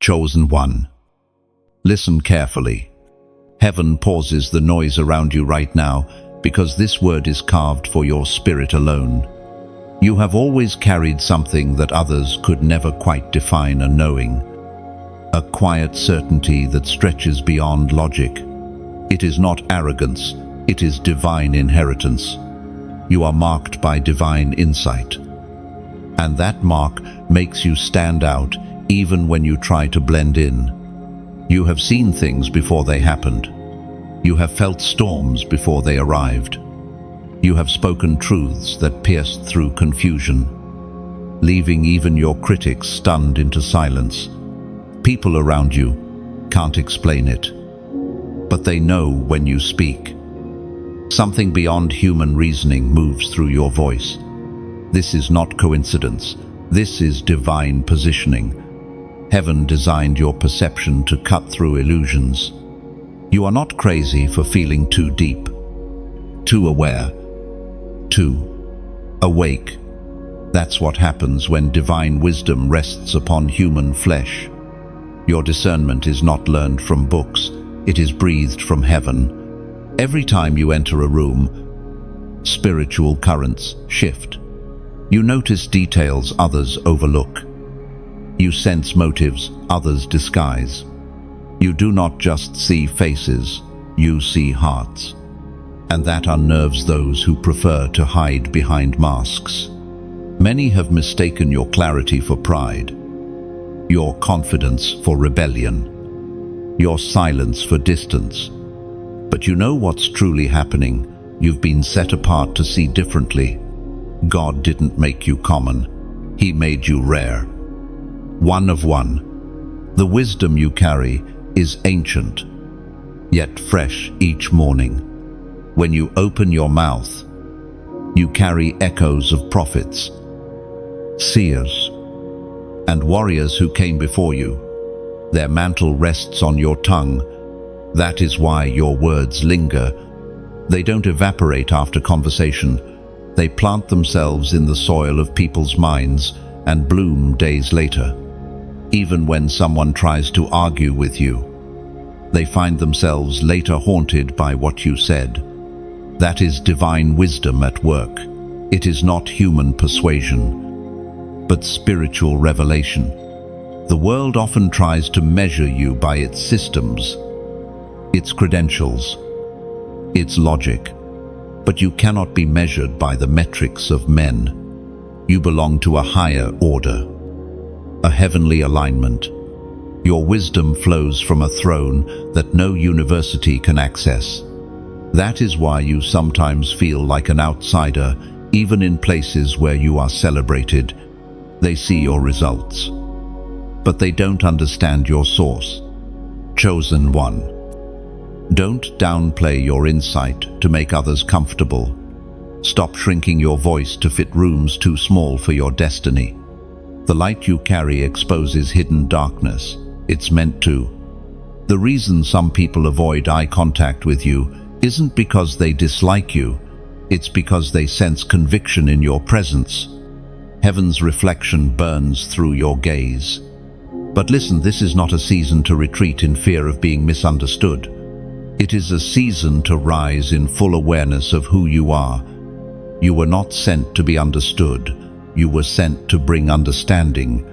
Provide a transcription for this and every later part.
Chosen one. Listen carefully. Heaven pauses the noise around you right now because this word is carved for your spirit alone. You have always carried something that others could never quite define a knowing. A quiet certainty that stretches beyond logic. It is not arrogance, it is divine inheritance. You are marked by divine insight. And that mark makes you stand out even when you try to blend in. You have seen things before they happened. You have felt storms before they arrived. You have spoken truths that pierced through confusion, leaving even your critics stunned into silence. People around you can't explain it, but they know when you speak. Something beyond human reasoning moves through your voice. This is not coincidence. This is divine positioning. Heaven designed your perception to cut through illusions. You are not crazy for feeling too deep, too aware, too awake. That's what happens when divine wisdom rests upon human flesh. Your discernment is not learned from books, it is breathed from heaven. Every time you enter a room, spiritual currents shift. You notice details others overlook. You sense motives others disguise. You do not just see faces, you see hearts. And that unnerves those who prefer to hide behind masks. Many have mistaken your clarity for pride, your confidence for rebellion, your silence for distance. But you know what's truly happening. You've been set apart to see differently. God didn't make you common. He made you rare. One of one. The wisdom you carry is ancient, yet fresh each morning. When you open your mouth, you carry echoes of prophets, seers, and warriors who came before you. Their mantle rests on your tongue. That is why your words linger. They don't evaporate after conversation. They plant themselves in the soil of people's minds and bloom days later. Even when someone tries to argue with you, they find themselves later haunted by what you said. That is divine wisdom at work. It is not human persuasion, but spiritual revelation. The world often tries to measure you by its systems, its credentials, its logic. But you cannot be measured by the metrics of men. You belong to a higher order, a heavenly alignment. Your wisdom flows from a throne that no university can access. That is why you sometimes feel like an outsider, even in places where you are celebrated. They see your results, but they don't understand your source. Chosen one. Don't downplay your insight to make others comfortable. Stop shrinking your voice to fit rooms too small for your destiny. The light you carry exposes hidden darkness. It's meant to. The reason some people avoid eye contact with you isn't because they dislike you. It's because they sense conviction in your presence. Heaven's reflection burns through your gaze. But listen, this is not a season to retreat in fear of being misunderstood. It is a season to rise in full awareness of who you are. You were not sent to be understood. You were sent to bring understanding.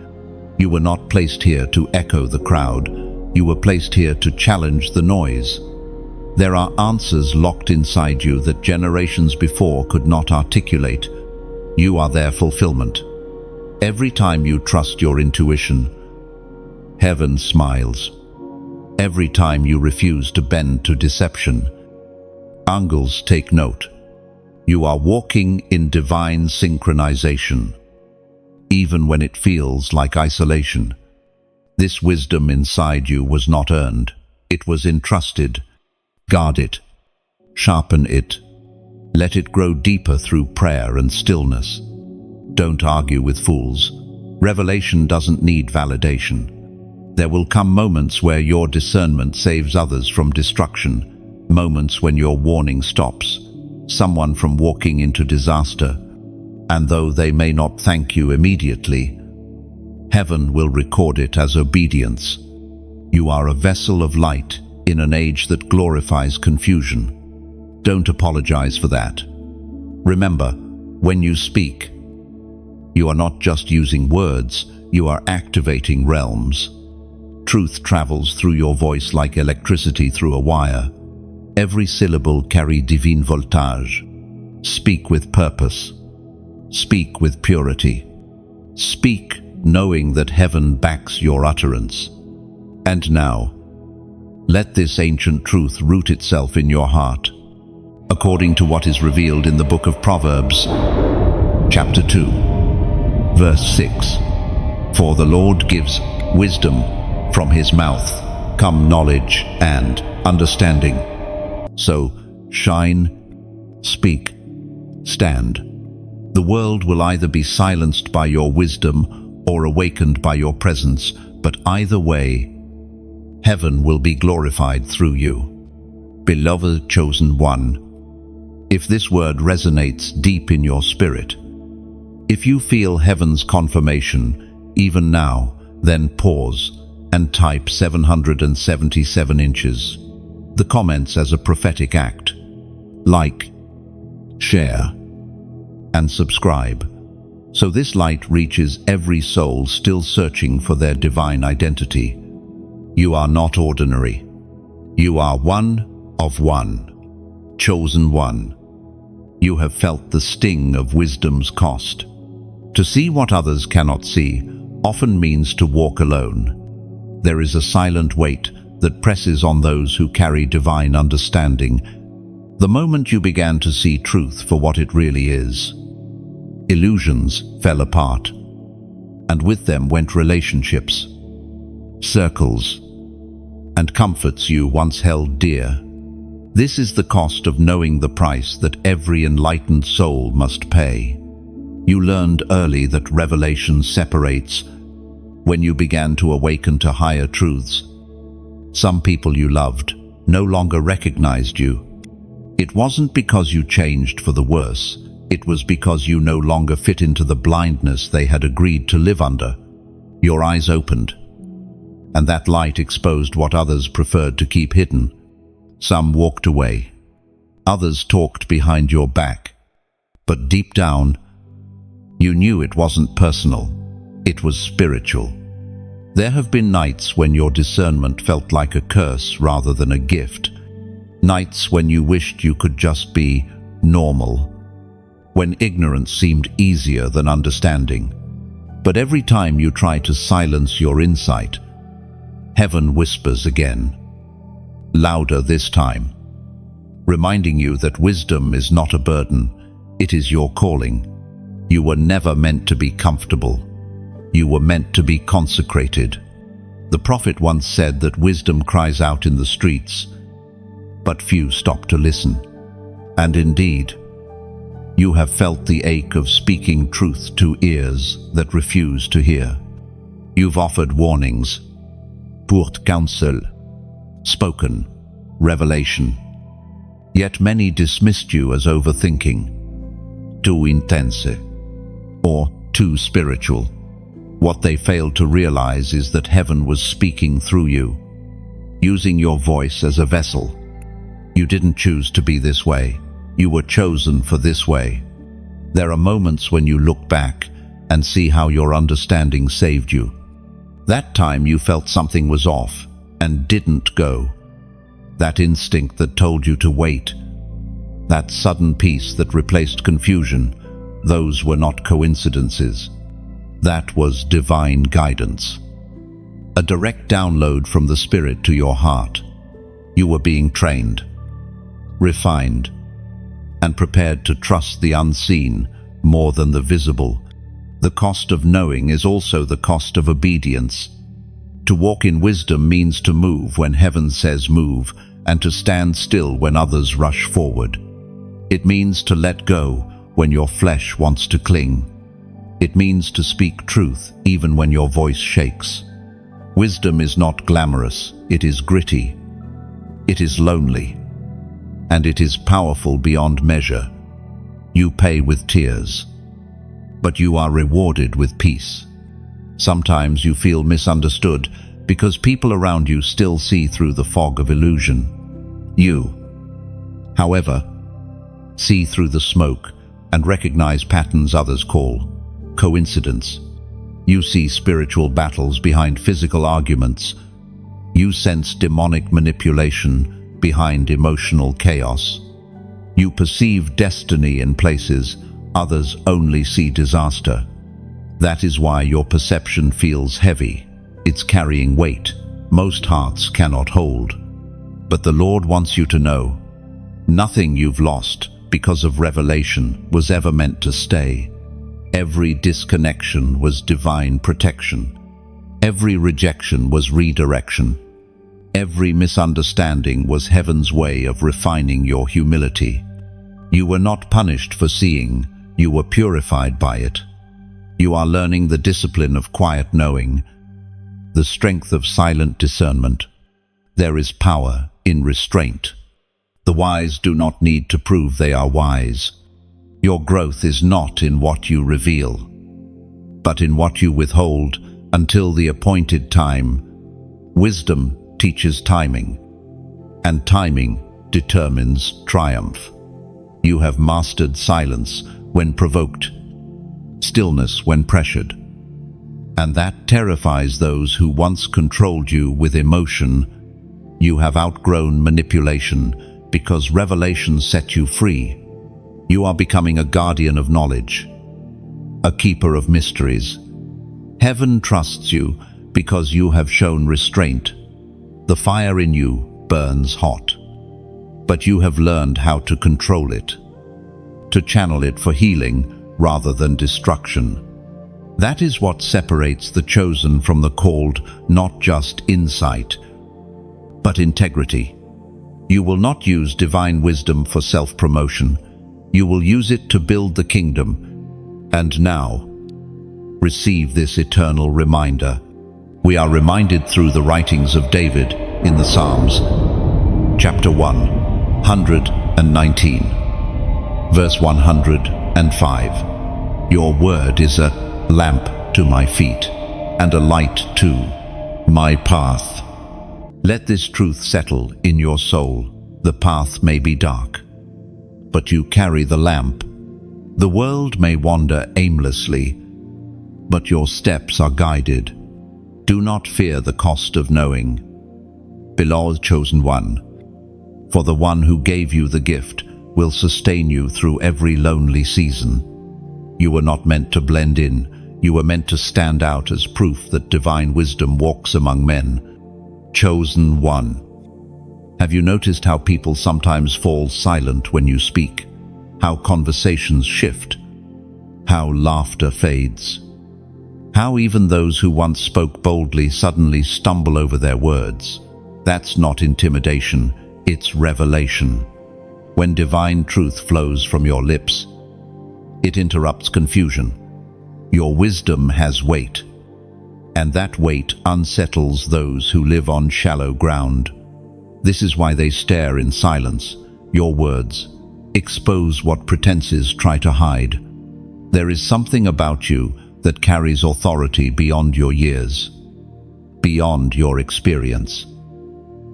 You were not placed here to echo the crowd. You were placed here to challenge the noise. There are answers locked inside you that generations before could not articulate. You are their fulfillment. Every time you trust your intuition, heaven smiles. Every time you refuse to bend to deception, angels take note. You are walking in divine synchronization, even when it feels like isolation. This wisdom inside you was not earned. It was entrusted. Guard it. Sharpen it. Let it grow deeper through prayer and stillness. Don't argue with fools. Revelation doesn't need validation. There will come moments where your discernment saves others from destruction, moments when your warning stops someone from walking into disaster. And though they may not thank you immediately, Heaven will record it as obedience. You are a vessel of light in an age that glorifies confusion. Don't apologize for that. Remember, when you speak, you are not just using words, you are activating realms. Truth travels through your voice like electricity through a wire. Every syllable carries divine voltage. Speak with purpose. Speak with purity. Speak knowing that heaven backs your utterance. And now, let this ancient truth root itself in your heart, according to what is revealed in the book of Proverbs, chapter 2, verse 6. For the Lord gives wisdom, from his mouth come knowledge and understanding. So shine, speak, stand. The world will either be silenced by your wisdom or awakened by your presence, but either way, heaven will be glorified through you. Beloved chosen one, if this word resonates deep in your spirit, if you feel heaven's confirmation even now, then pause and type 777 inches. The comments as a prophetic act. Like, share, and subscribe, so this light reaches every soul still searching for their divine identity. You are not ordinary. You are one of one, chosen one. You have felt the sting of wisdom's cost. To see what others cannot see often means to walk alone. There is a silent weight that presses on those who carry divine understanding. The moment you began to see truth for what it really is, illusions fell apart, and with them went relationships, circles, and comforts you once held dear. This is the cost of knowing the price that every enlightened soul must pay. You learned early that revelation separates when you began to awaken to higher truths. Some people you loved no longer recognized you. It wasn't because you changed for the worse. It was because you no longer fit into the blindness they had agreed to live under. Your eyes opened, and that light exposed what others preferred to keep hidden. Some walked away. Others talked behind your back. But deep down, you knew it wasn't personal. It was spiritual. There have been nights when your discernment felt like a curse rather than a gift. Nights when you wished you could just be normal. When ignorance seemed easier than understanding. But every time you try to silence your insight, heaven whispers again. Louder this time, reminding you that wisdom is not a burden, it is your calling. You were never meant to be comfortable. You were meant to be consecrated. The prophet once said that wisdom cries out in the streets, but few stop to listen. And indeed, you have felt the ache of speaking truth to ears that refuse to hear. You've offered warnings, poured counsel, spoken revelation. Yet many dismissed you as overthinking, too intense, or too spiritual. What they failed to realize is that heaven was speaking through you, using your voice as a vessel. You didn't choose to be this way. You were chosen for this way. There are moments when you look back and see how your understanding saved you. That time you felt something was off and didn't go. That instinct that told you to wait. That sudden peace that replaced confusion. Those were not coincidences. That was divine guidance. A direct download from the Spirit to your heart. You were being trained, refined, and prepared to trust the unseen more than the visible. The cost of knowing is also the cost of obedience. To walk in wisdom means to move when heaven says move, and to stand still when others rush forward. It means to let go when your flesh wants to cling. It means to speak truth even when your voice shakes. Wisdom is not glamorous, it is gritty. It is lonely. And it is powerful beyond measure. You pay with tears, but you are rewarded with peace. Sometimes you feel misunderstood because people around you still see through the fog of illusion. You, however, see through the smoke and recognize patterns others call coincidence. You see spiritual battles behind physical arguments. You sense demonic manipulation behind emotional chaos. You perceive destiny in places others only see disaster. That is why your perception feels heavy. It's carrying weight most hearts cannot hold. But the Lord wants you to know, nothing you've lost because of revelation was ever meant to stay. Every disconnection was divine protection. Every rejection was redirection. Every misunderstanding was heaven's way of refining your humility. You were not punished for seeing, you were purified by it. You are learning the discipline of quiet knowing, the strength of silent discernment. There is power in restraint. The wise do not need to prove they are wise. Your growth is not in what you reveal, but in what you withhold until the appointed time. Wisdom teaches timing, and timing determines triumph. You have mastered silence when provoked, stillness when pressured, and that terrifies those who once controlled you with emotion. You have outgrown manipulation because revelation set you free. You are becoming a guardian of knowledge, a keeper of mysteries. Heaven trusts you because you have shown restraint. The fire in you burns hot, but you have learned how to control it, to channel it for healing rather than destruction. That is what separates the chosen from the called, not just insight, but integrity. You will not use divine wisdom for self-promotion. You will use it to build the kingdom. And now, receive this eternal reminder. We are reminded through the writings of David in the Psalms, chapter 119, verse 105. Your word is a lamp to my feet and a light to my path. Let this truth settle in your soul. The path may be dark, but you carry the lamp. The world may wander aimlessly, but your steps are guided. Do not fear the cost of knowing. Beloved chosen one, for the one who gave you the gift will sustain you through every lonely season. You were not meant to blend in. You were meant to stand out as proof that divine wisdom walks among men. Chosen one. Have you noticed how people sometimes fall silent when you speak? How conversations shift? How laughter fades? How even those who once spoke boldly suddenly stumble over their words? That's not intimidation, it's revelation. When divine truth flows from your lips, it interrupts confusion. Your wisdom has weight, and that weight unsettles those who live on shallow ground. This is why they stare in silence. Your words expose what pretenses try to hide. There is something about you that carries authority beyond your years, beyond your experience,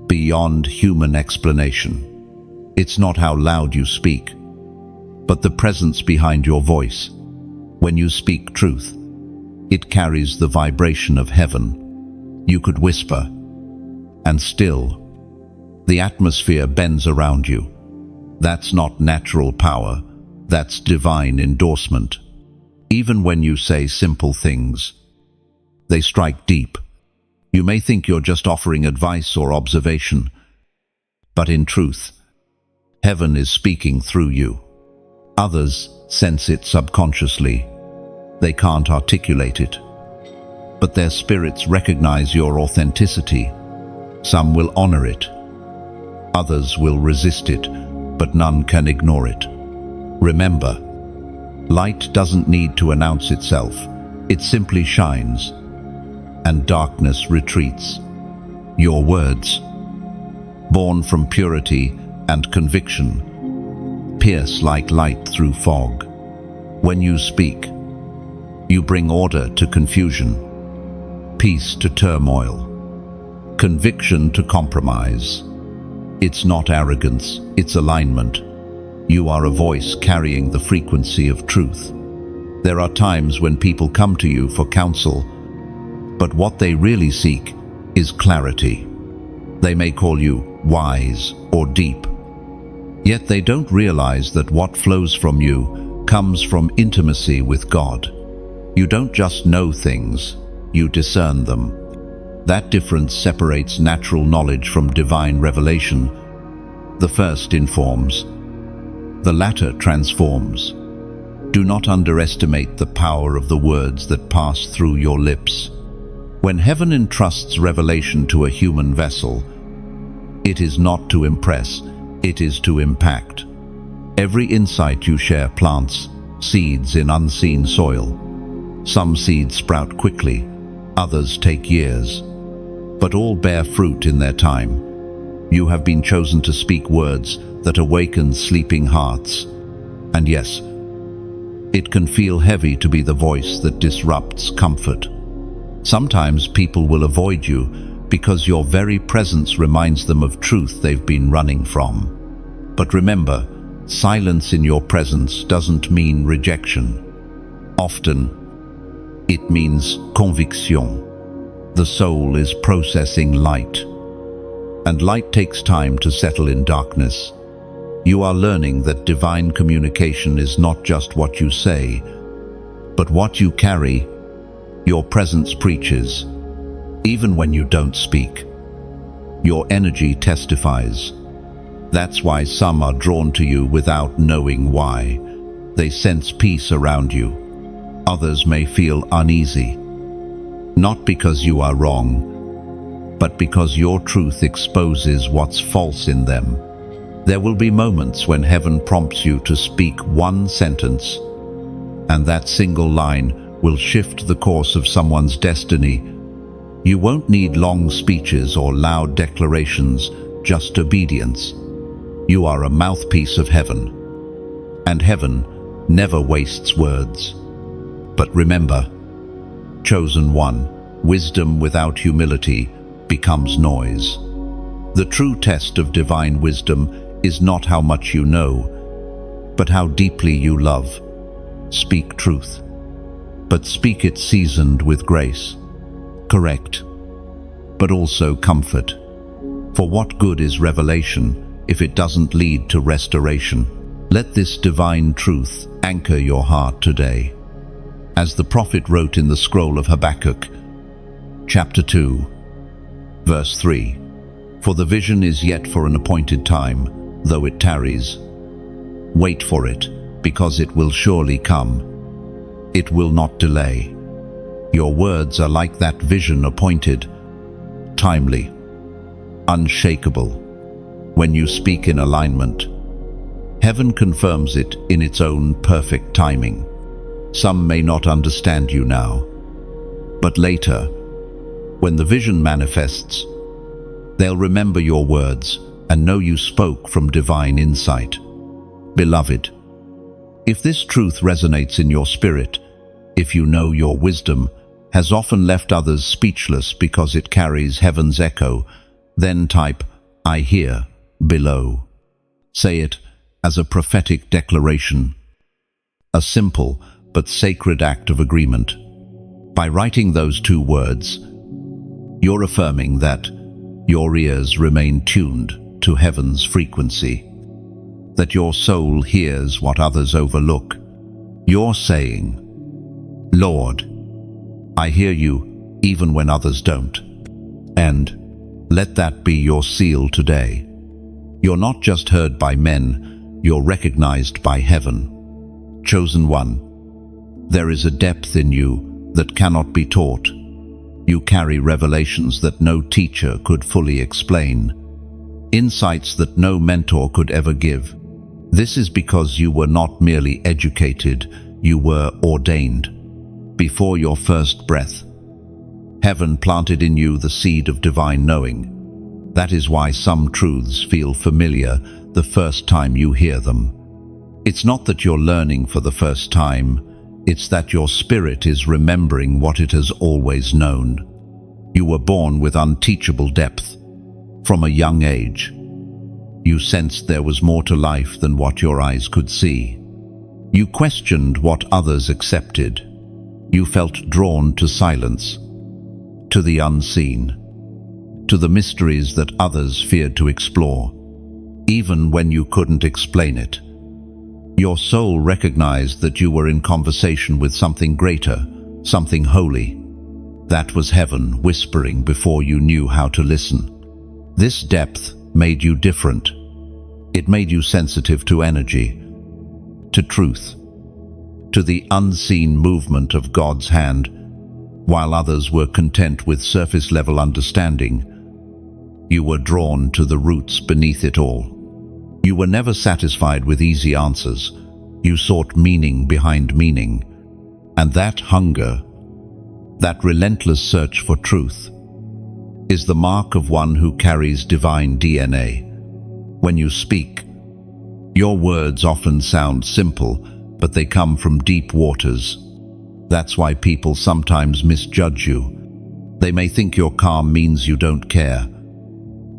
beyond human explanation. It's not how loud you speak, but the presence behind your voice. When you speak truth, it carries the vibration of heaven. You could whisper, and still, the atmosphere bends around you. That's not natural power, that's divine endorsement. Even when you say simple things, they strike deep. You may think you're just offering advice or observation, but in truth, heaven is speaking through you. Others sense it subconsciously. They can't articulate it, but their spirits recognize your authenticity. Some will honor it. Others will resist it, but none can ignore it. Remember, light doesn't need to announce itself. It simply shines, and darkness retreats. Your words, born from purity and conviction, pierce like light through fog. When you speak, you bring order to confusion. peace to turmoil, conviction to compromise. It's not arrogance, it's alignment. You are a voice carrying the frequency of truth. There are times when people come to you for counsel, but what they really seek is clarity. They may call you wise or deep, yet they don't realize that what flows from you comes from intimacy with God. You don't just know things, you discern them. That difference separates natural knowledge from divine revelation. The first informs, the latter transforms. Do not underestimate the power of the words that pass through your lips. When heaven entrusts revelation to a human vessel, it is not to impress, it is to impact. Every insight you share plants seeds in unseen soil. Some seeds sprout quickly, others take years, but all bear fruit in their time. You have been chosen to speak words that awaken sleeping hearts. And yes, it can feel heavy to be the voice that disrupts comfort. Sometimes people will avoid you because your very presence reminds them of truth they've been running from. But remember, silence in your presence doesn't mean rejection. Often, it means conviction. The soul is processing light, and light takes time to settle in darkness. You are learning that divine communication is not just what you say, but what you carry. Your presence preaches, even when you don't speak. Your energy testifies. That's why some are drawn to you without knowing why. They sense peace around you. Others may feel uneasy, not because you are wrong, but because your truth exposes what's false in them. There will be moments when heaven prompts you to speak one sentence, and that single line will shift the course of someone's destiny. You won't need long speeches or loud declarations, just obedience. You are a mouthpiece of heaven, and heaven never wastes words. But remember, chosen one, wisdom without humility becomes noise. The true test of divine wisdom is not how much you know, but how deeply you love. Speak truth, but speak it seasoned with grace. Correct, but also comfort. For what good is revelation if it doesn't lead to restoration? Let this divine truth anchor your heart today. As the prophet wrote in the scroll of Habakkuk, chapter 2, verse 3, "For the vision is yet for an appointed time, though it tarries. Wait for it, because it will surely come. It will not delay." Your words are like that vision appointed, timely, unshakable. When you speak in alignment, heaven confirms it in its own perfect timing. Some may not understand you now, but later, when the vision manifests, they'll remember your words and know you spoke from divine insight. Beloved, if this truth resonates in your spirit, if you know your wisdom has often left others speechless because it carries heaven's echo, then type, "I hear," below. Say it as a prophetic declaration, a simple but sacred act of agreement. By writing those two words, you're affirming that your ears remain tuned to heaven's frequency, that your soul hears what others overlook. You're saying, "Lord, I hear you even when others don't." And let that be your seal today. You're not just heard by men, you're recognized by heaven. Chosen one, there is a depth in you that cannot be taught. You carry revelations that no teacher could fully explain, insights that no mentor could ever give. This is because you were not merely educated, you were ordained. Before your first breath, heaven planted in you the seed of divine knowing. That is why some truths feel familiar the first time you hear them. It's not that you're learning for the first time, it's that your spirit is remembering what it has always known. You were born with unteachable depth. From a young age, you sensed there was more to life than what your eyes could see. You questioned what others accepted. You felt drawn to silence, to the unseen, to the mysteries that others feared to explore, even when you couldn't explain it. Your soul recognized that you were in conversation with something greater, something holy. That was heaven whispering before you knew how to listen. This depth made you different. It made you sensitive to energy, to truth, to the unseen movement of God's hand. While others were content with surface-level understanding, you were drawn to the roots beneath it all. You were never satisfied with easy answers. You sought meaning behind meaning. And that hunger, that relentless search for truth, is the mark of one who carries divine DNA. When you speak, your words often sound simple, but they come from deep waters. That's why people sometimes misjudge you. They may think your calm means you don't care,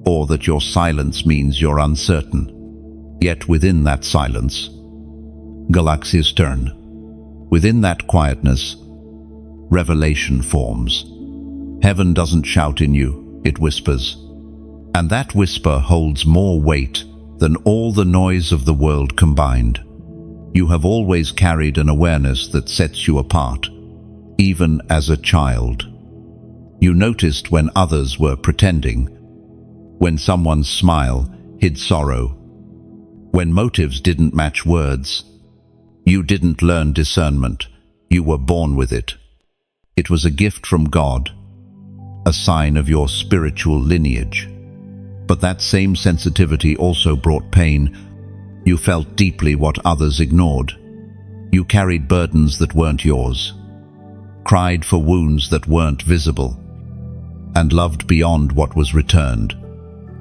or that your silence means you're uncertain. Yet within that silence, galaxies turn. Within that quietness, revelation forms. Heaven doesn't shout in you, it whispers. And that whisper holds more weight than all the noise of the world combined. You have always carried an awareness that sets you apart, even as a child. You noticed when others were pretending, when someone's smile hid sorrow, when motives didn't match words. You didn't learn discernment, you were born with it. It was a gift from God, a sign of your spiritual lineage. But that same sensitivity also brought pain. You felt deeply what others ignored. You carried burdens that weren't yours, cried for wounds that weren't visible, and loved beyond what was returned.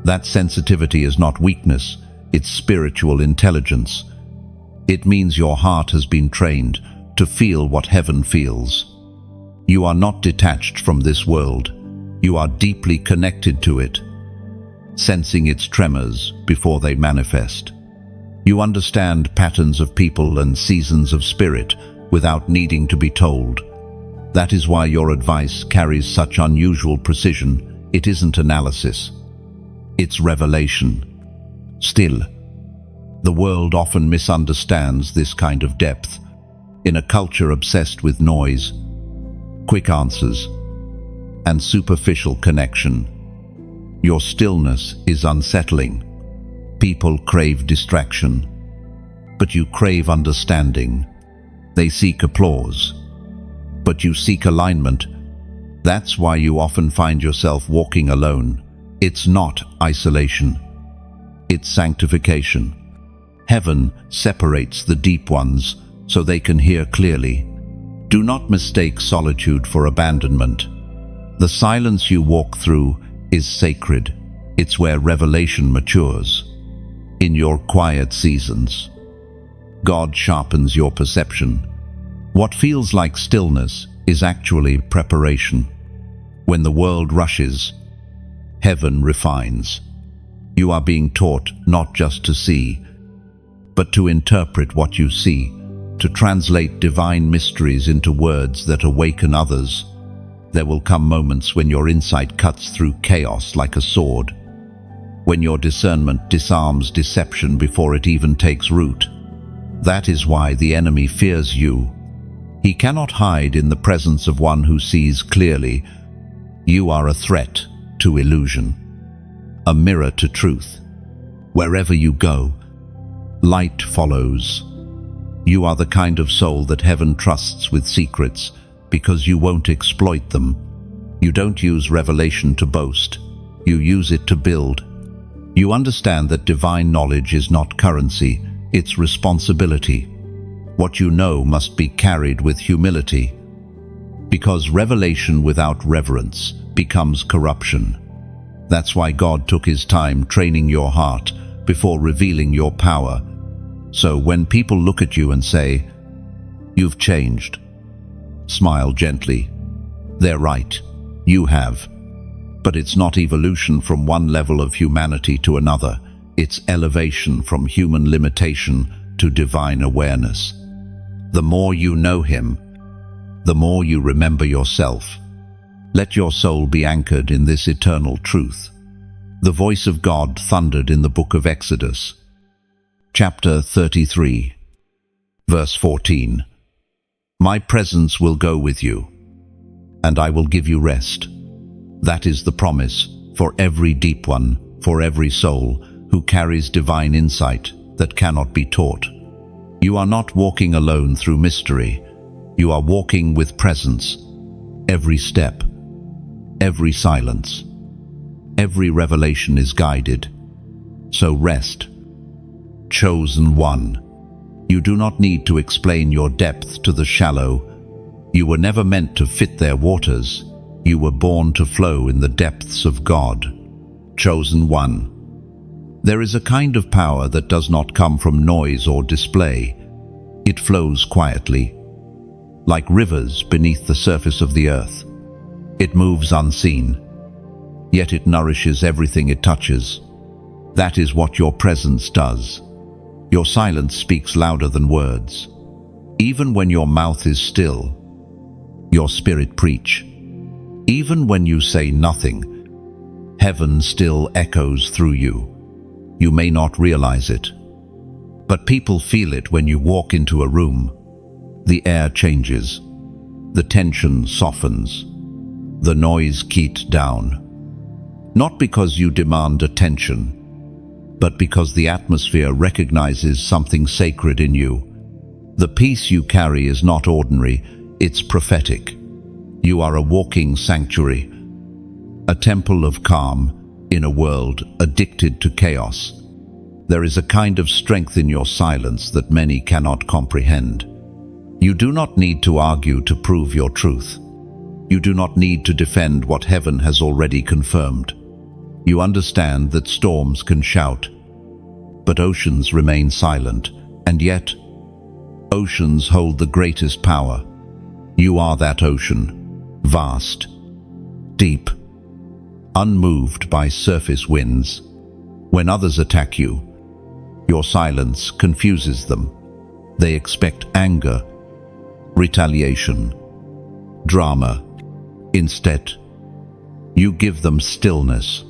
That sensitivity is not weakness, it's spiritual intelligence. It means your heart has been trained to feel what heaven feels. You are not detached from this world. You are deeply connected to it, sensing its tremors before they manifest. You understand patterns of people and seasons of spirit without needing to be told. That is why your advice carries such unusual precision. It isn't analysis, it's revelation. Still, the world often misunderstands this kind of depth. In a culture obsessed with noise, quick answers, and superficial connection, your stillness is unsettling. People crave distraction, but you crave understanding. They seek applause, but you seek alignment. That's why you often find yourself walking alone. It's not isolation, it's sanctification. Heaven separates the deep ones so they can hear clearly. Do not mistake solitude for abandonment. The silence you walk through is sacred. It's where revelation matures. In your quiet seasons, God sharpens your perception. What feels like stillness is actually preparation. When the world rushes, heaven refines. You are being taught not just to see, but to interpret what you see, to translate divine mysteries into words that awaken others. There will come moments when your insight cuts through chaos like a sword, when your discernment disarms deception before it even takes root. That is why the enemy fears you. He cannot hide in the presence of one who sees clearly. You are a threat to illusion, a mirror to truth. Wherever you go, light follows. You are the kind of soul that heaven trusts with secrets because you won't exploit them. You don't use revelation to boast. You use it to build. You understand that divine knowledge is not currency, it's responsibility. What you know must be carried with humility, because revelation without reverence becomes corruption. That's why God took his time training your heart before revealing your power. So when people look at you and say, "You've changed," smile gently. They're right. You have. But it's not evolution from one level of humanity to another. It's elevation from human limitation to divine awareness. The more you know Him, the more you remember yourself. Let your soul be anchored in this eternal truth. The voice of God thundered in the book of Exodus, chapter 33, verse 14. My presence will go with you, and I will give you rest. That is the promise for every deep one, for every soul who carries divine insight that cannot be taught. You are not walking alone through mystery. You are walking with presence. Every step, every silence, every revelation is guided. So rest. Chosen one. You do not need to explain your depth to the shallow. You were never meant to fit their waters. You were born to flow in the depths of God. Chosen one. There is a kind of power that does not come from noise or display. It flows quietly, like rivers beneath the surface of the earth. It moves unseen, yet it nourishes everything it touches. That is what your presence does. Your silence speaks louder than words. Even when your mouth is still, your spirit preach. Even when you say nothing, heaven still echoes through you. You may not realize it, but people feel it when you walk into a room. The air changes, the tension softens, the noise keeps down. Not because you demand attention, but because the atmosphere recognizes something sacred in you. The peace you carry is not ordinary, it's prophetic. You are a walking sanctuary, a temple of calm in a world addicted to chaos. There is a kind of strength in your silence that many cannot comprehend. You do not need to argue to prove your truth. You do not need to defend what heaven has already confirmed. You understand that storms can shout, but oceans remain silent, and yet, oceans hold the greatest power. You are that ocean, vast, deep, unmoved by surface winds. When others attack you, your silence confuses them. They expect anger, retaliation, drama. Instead, you give them stillness.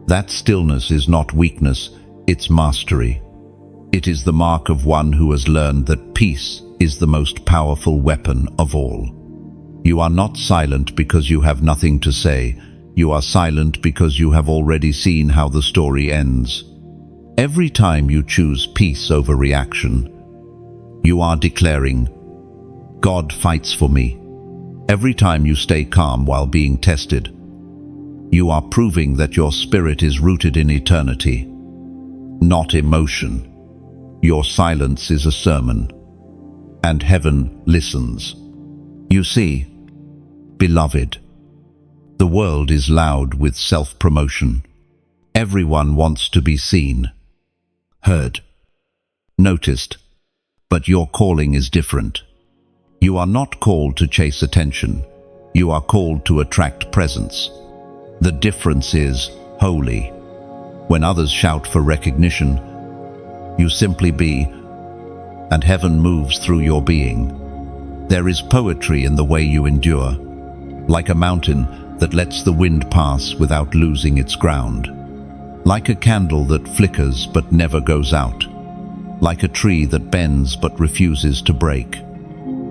That stillness is not weakness, it's mastery. It is the mark of one who has learned that peace is the most powerful weapon of all. You are not silent because you have nothing to say. You are silent because you have already seen how the story ends. Every time you choose peace over reaction, you are declaring, God fights for me. Every time you stay calm while being tested, you are proving that your spirit is rooted in eternity, not emotion. Your silence is a sermon, and heaven listens. You see, beloved, the world is loud with self-promotion. Everyone wants to be seen, heard, noticed, but your calling is different. You are not called to chase attention. You are called to attract presence. The difference is holy. When others shout for recognition, you simply be, and heaven moves through your being. There is poetry in the way you endure, like a mountain that lets the wind pass without losing its ground, like a candle that flickers but never goes out, like a tree that bends but refuses to break.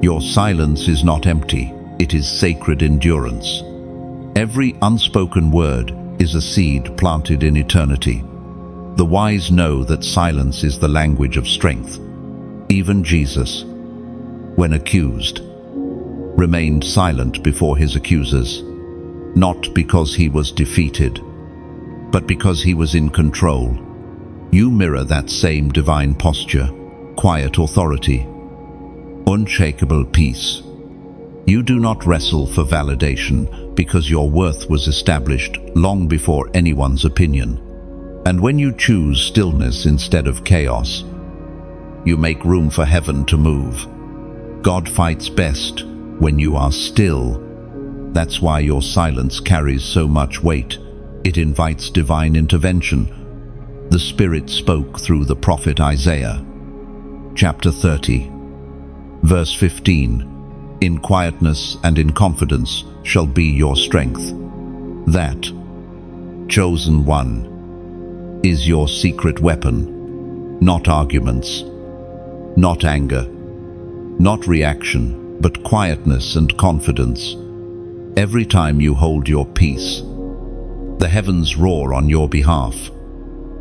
Your silence is not empty, it is sacred endurance. Every unspoken word is a seed planted in eternity. The wise know that silence is the language of strength. Even Jesus, when accused, remained silent before his accusers, not because he was defeated, but because he was in control. You mirror that same divine posture, quiet authority, unshakable peace. You do not wrestle for validation because your worth was established long before anyone's opinion. And when you choose stillness instead of chaos, you make room for heaven to move. God fights best when you are still, That's why your silence carries so much weight. It invites divine intervention. The Spirit spoke through the prophet Isaiah. Chapter 30, verse 15. In quietness and in confidence shall be your strength. That, chosen one, is your secret weapon. Not arguments, not anger, not reaction, but quietness and confidence. Every time you hold your peace, the heavens roar on your behalf.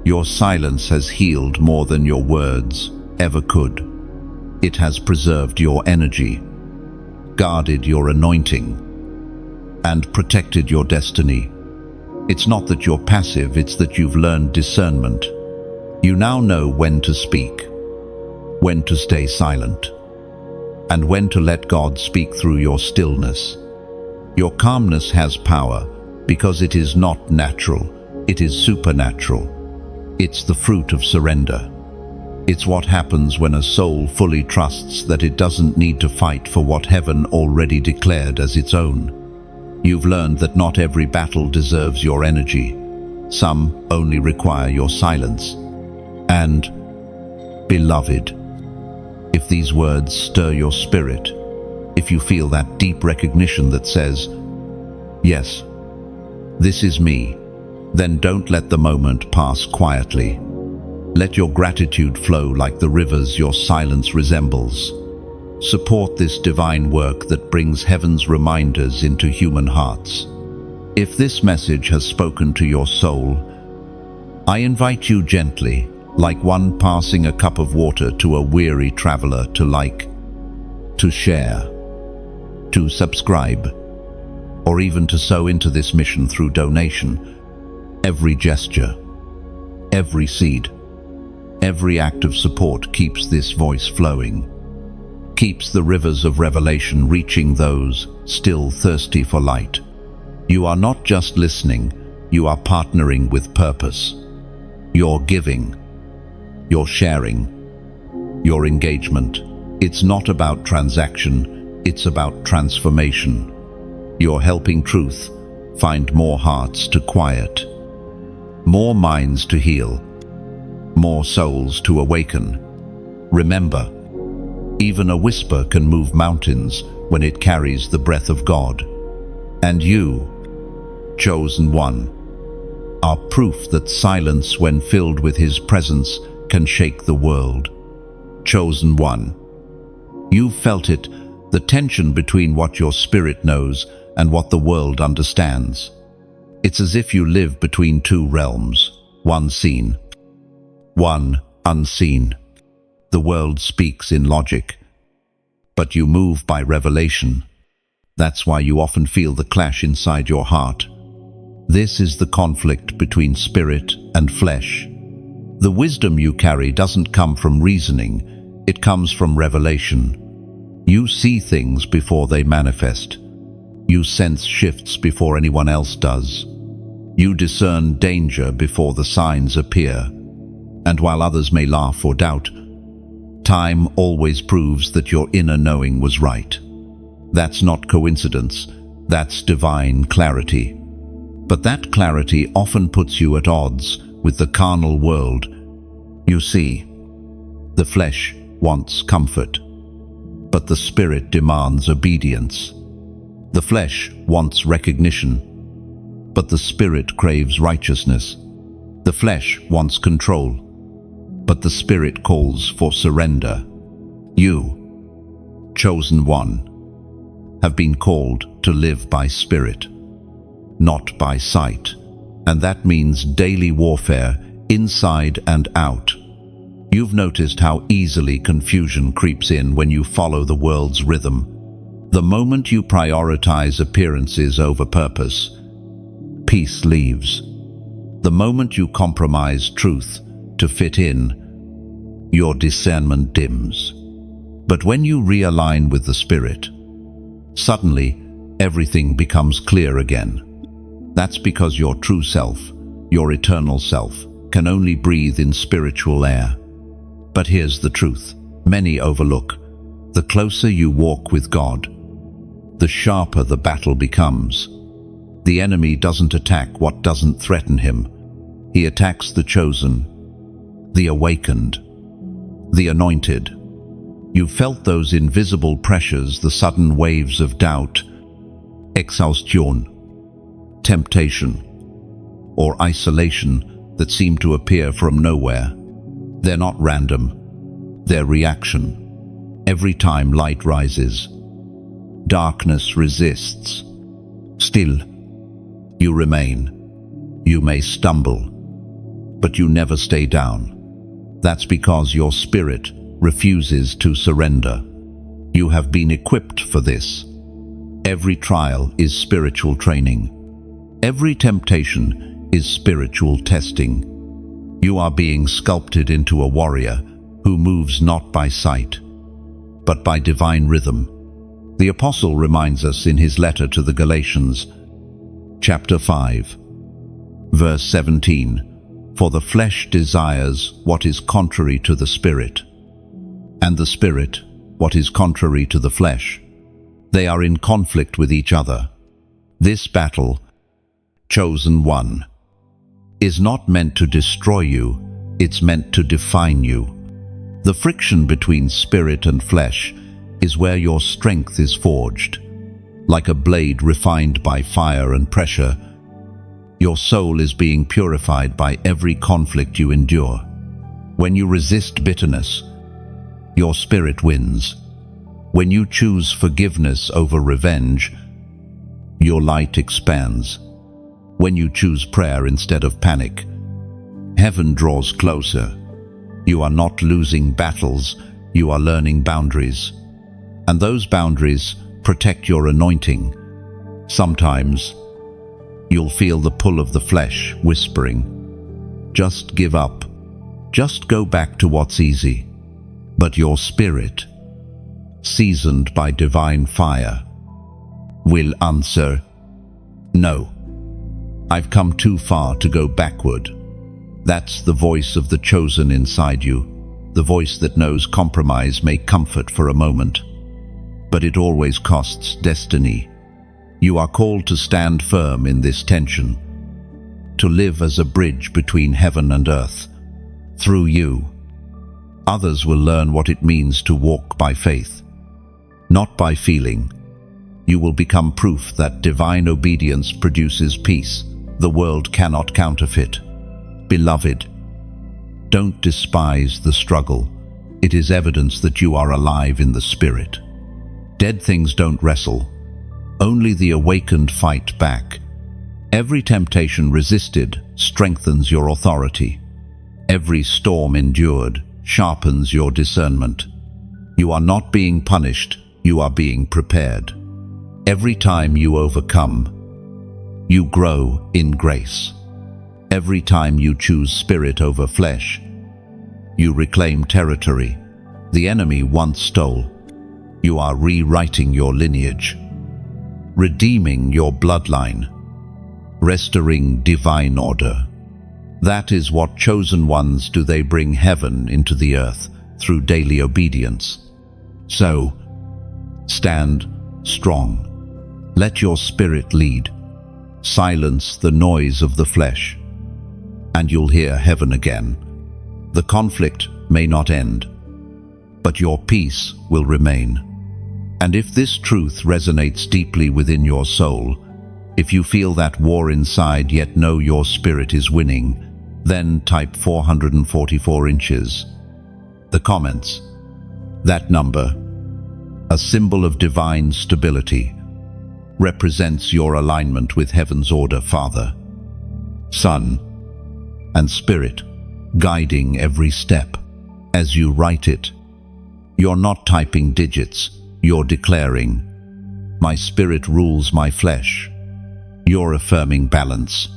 Your silence has healed more than your words ever could. It has preserved your energy, guarded your anointing, and protected your destiny. It's not that you're passive, it's that you've learned discernment. You now know when to speak, when to stay silent, and when to let God speak through your stillness. Your calmness has power because it is not natural, it is supernatural. It's the fruit of surrender. It's what happens when a soul fully trusts that it doesn't need to fight for what heaven already declared as its own. You've learned that not every battle deserves your energy. Some only require your silence. And, beloved, if these words stir your spirit, if you feel that deep recognition that says, yes, this is me, then don't let the moment pass quietly. Let your gratitude flow like the rivers your silence resembles. Support this divine work that brings heaven's reminders into human hearts. If this message has spoken to your soul, I invite you gently, like one passing a cup of water to a weary traveler, to like, to share, to subscribe, or even to sow into this mission through donation. Every gesture, every seed, every act of support keeps this voice flowing, keeps the rivers of revelation reaching those still thirsty for light. You are not just listening, you are partnering with purpose. You're giving, you're sharing, your engagement. It's not about transaction, it's about transformation. You're helping truth find more hearts to quiet, more minds to heal, more souls to awaken. Remember, even a whisper can move mountains when it carries the breath of God. And you, chosen one, are proof that silence, when filled with His presence, can shake the world. Chosen one, you've felt it, the tension between what your spirit knows and what the world understands. It's as if you live between two realms, one seen, one unseen. The world speaks in logic, but you move by revelation. That's why you often feel the clash inside your heart. This is the conflict between spirit and flesh. The wisdom you carry doesn't come from reasoning, it comes from revelation. You see things before they manifest. You sense shifts before anyone else does. You discern danger before the signs appear. And while others may laugh or doubt, time always proves that your inner knowing was right. That's not coincidence, that's divine clarity. But that clarity often puts you at odds with the carnal world. You see, the flesh wants comfort, but the spirit demands obedience. The flesh wants recognition, but the spirit craves righteousness. The flesh wants control, but the spirit calls for surrender. You, chosen one, have been called to live by spirit, not by sight. And that means daily warfare, inside and out. You've noticed how easily confusion creeps in when you follow the world's rhythm. The moment you prioritize appearances over purpose, peace leaves. The moment you compromise truth to fit in, your discernment dims. But when you realign with the Spirit, suddenly everything becomes clear again. That's because your true self, your eternal self, can only breathe in spiritual air. But here's the truth many overlook. The closer you walk with God, the sharper the battle becomes. The enemy doesn't attack what doesn't threaten him. He attacks the chosen, the awakened, the anointed. You've felt those invisible pressures, the sudden waves of doubt, exhaustion, temptation, or isolation that seem to appear from nowhere. They're not random, they're reaction. Every time light rises, darkness resists. Still, you remain. You may stumble, but you never stay down. That's because your spirit refuses to surrender. You have been equipped for this. Every trial is spiritual training. Every temptation is spiritual testing. You are being sculpted into a warrior who moves not by sight, but by divine rhythm. The Apostle reminds us in his letter to the Galatians, chapter 5, verse 17, "For the flesh desires what is contrary to the Spirit, and the Spirit what is contrary to the flesh. They are in conflict with each other." This battle, chosen one, is not meant to destroy you, it's meant to define you. The friction between spirit and flesh is where your strength is forged. Like a blade refined by fire and pressure, your soul is being purified by every conflict you endure. When you resist bitterness, your spirit wins. When you choose forgiveness over revenge, your light expands. When you choose prayer instead of panic, heaven draws closer. You are not losing battles, you are learning boundaries. And those boundaries protect your anointing. Sometimes you'll feel the pull of the flesh whispering, "Just give up. Just go back to what's easy." But your spirit, seasoned by divine fire, will answer, "No. I've come too far to go backward." That's the voice of the chosen inside you, the voice that knows compromise may comfort for a moment, but it always costs destiny. You are called to stand firm in this tension, to live as a bridge between heaven and earth. Through you, others will learn what it means to walk by faith, not by feeling. You will become proof that divine obedience produces peace the world cannot counterfeit. Beloved, don't despise the struggle. It is evidence that you are alive in the Spirit. Dead things don't wrestle. Only the awakened fight back. Every temptation resisted strengthens your authority. Every storm endured sharpens your discernment. You are not being punished, you are being prepared. Every time you overcome, you grow in grace. Every time you choose spirit over flesh, you reclaim territory the enemy once stole. You are rewriting your lineage, redeeming your bloodline, restoring divine order. That is what chosen ones do. They bring heaven into the earth through daily obedience. So, stand strong. Let your spirit lead. Silence the noise of the flesh, and you'll hear heaven again. The conflict may not end, but your peace will remain. And if this truth resonates deeply within your soul, if you feel that war inside yet know your spirit is winning, then type 444 inches. The comments. That number, a symbol of divine stability, represents your alignment with heaven's order, Father, Son, and Spirit, guiding every step. As you write it, you're not typing digits, you're declaring, "My spirit rules my flesh." You're affirming balance,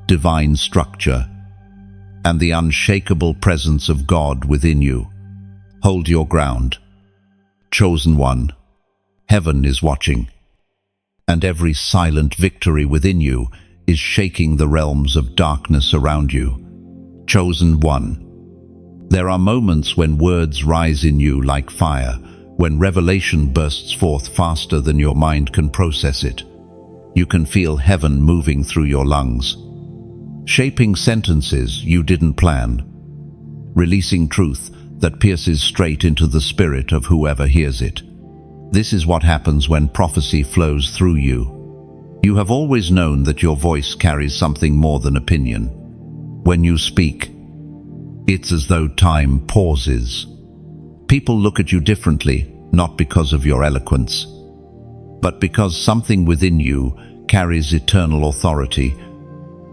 divine structure, and the unshakable presence of God within you. Hold your ground. Chosen one, heaven is watching, and every silent victory within you is shaking the realms of darkness around you. Chosen one, there are moments when words rise in you like fire, when revelation bursts forth faster than your mind can process it. You can feel heaven moving through your lungs, shaping sentences you didn't plan, releasing truth that pierces straight into the spirit of whoever hears it. This is what happens when prophecy flows through you. You have always known that your voice carries something more than opinion. When you speak, it's as though time pauses. People look at you differently, not because of your eloquence, but because something within you carries eternal authority.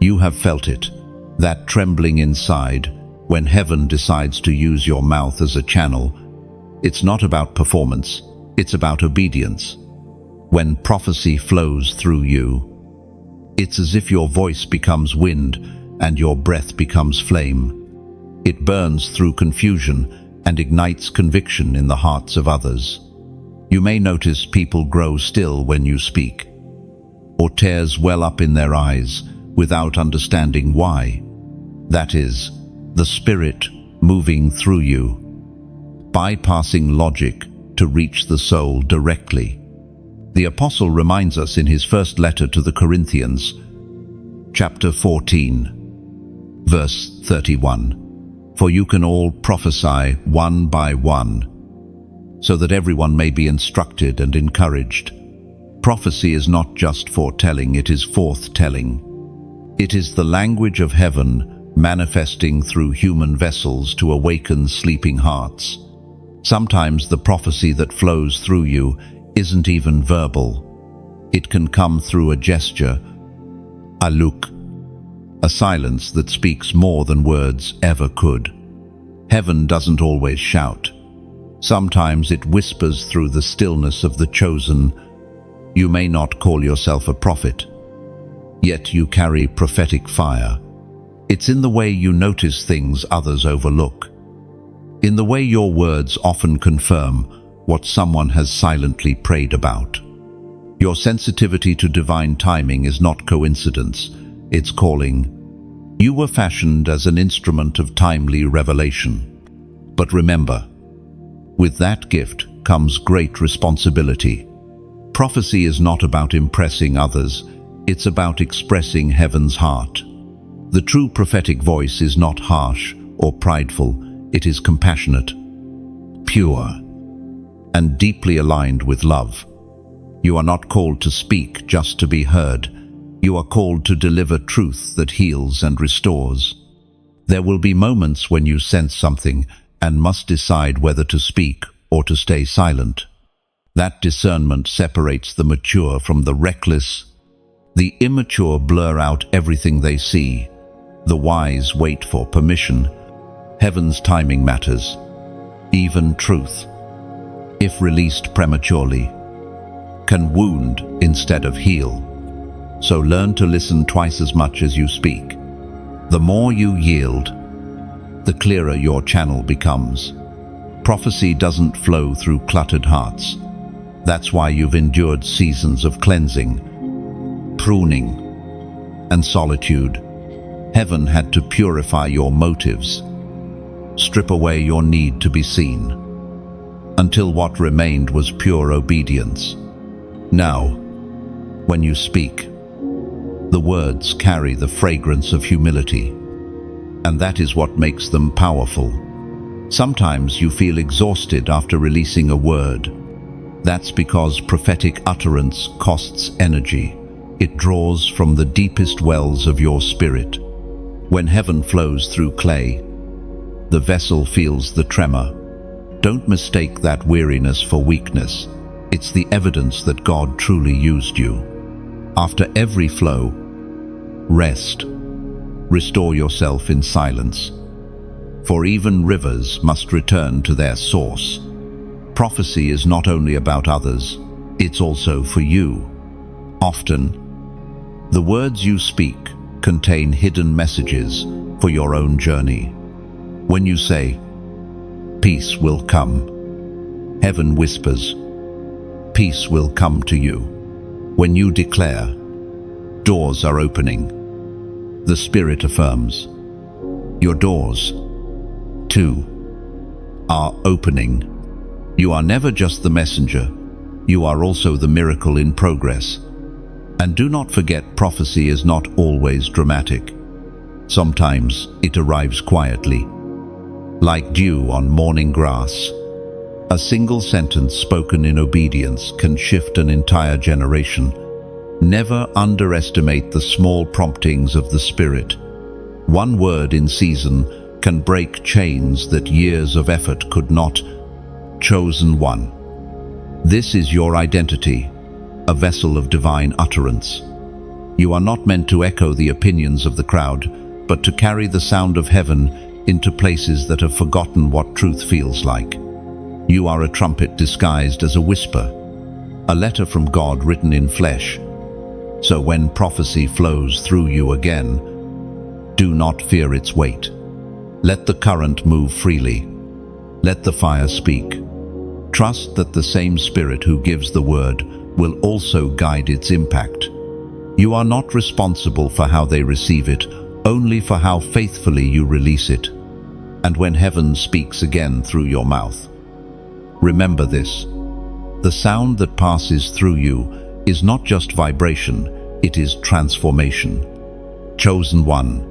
You have felt it, that trembling inside, when heaven decides to use your mouth as a channel. It's not about performance, it's about obedience. When prophecy flows through you, it's as if your voice becomes wind and your breath becomes flame. It burns through confusion and ignites conviction in the hearts of others. You may notice people grow still when you speak, or tears well up in their eyes without understanding why. That is, the Spirit moving through you, bypassing logic to reach the soul directly. The Apostle reminds us in his first letter to the Corinthians, chapter 14, verse 31, "For you can all prophesy one by one, so that everyone may be instructed and encouraged." Prophecy is not just foretelling, it is forthtelling. It is the language of heaven manifesting through human vessels to awaken sleeping hearts. Sometimes the prophecy that flows through you isn't even verbal. It can come through a gesture, a look, a silence that speaks more than words ever could. Heaven doesn't always shout. Sometimes it whispers through the stillness of the chosen. You may not call yourself a prophet, yet you carry prophetic fire. It's in the way you notice things others overlook, in the way your words often confirm what someone has silently prayed about. Your sensitivity to divine timing is not coincidence, it's calling. You were fashioned as an instrument of timely revelation. But remember, with that gift comes great responsibility. Prophecy is not about impressing others, it's about expressing heaven's heart. The true prophetic voice is not harsh or prideful, it is compassionate, pure, and deeply aligned with love. You are not called to speak just to be heard. You are called to deliver truth that heals and restores. There will be moments when you sense something and must decide whether to speak or to stay silent. That discernment separates the mature from the reckless. The immature blur out everything they see. The wise wait for permission. Heaven's timing matters. Even truth, if released prematurely, can wound instead of heal. So learn to listen twice as much as you speak. The more you yield, the clearer your channel becomes. Prophecy doesn't flow through cluttered hearts. That's why you've endured seasons of cleansing, pruning, and solitude. Heaven had to purify your motives, strip away your need to be seen, until what remained was pure obedience. Now, when you speak, the words carry the fragrance of humility, and that is what makes them powerful. Sometimes you feel exhausted after releasing a word. That's because prophetic utterance costs energy. It draws from the deepest wells of your spirit. When heaven flows through clay, the vessel feels the tremor. Don't mistake that weariness for weakness. It's the evidence that God truly used you. After every flow, rest. Restore yourself in silence. For even rivers must return to their source. Prophecy is not only about others, it's also for you. Often, the words you speak contain hidden messages for your own journey. When you say, "Peace will come," heaven whispers, "Peace will come to you." When you declare, "Doors are opening," the Spirit affirms, "Your doors, too, are opening." You are never just the messenger, you are also the miracle in progress. And do not forget, prophecy is not always dramatic. Sometimes it arrives quietly, like dew on morning grass. A single sentence spoken in obedience can shift an entire generation. Never underestimate the small promptings of the Spirit. One word in season can break chains that years of effort could not. Chosen one. This is your identity, a vessel of divine utterance. You are not meant to echo the opinions of the crowd, but to carry the sound of heaven into places that have forgotten what truth feels like. You are a trumpet disguised as a whisper, a letter from God written in flesh. So when prophecy flows through you again, do not fear its weight. Let the current move freely. Let the fire speak. Trust that the same Spirit who gives the word will also guide its impact. You are not responsible for how they receive it, only for how faithfully you release it. And when heaven speaks again through your mouth, remember this: the sound that passes through you is not just vibration, it is transformation. Chosen one.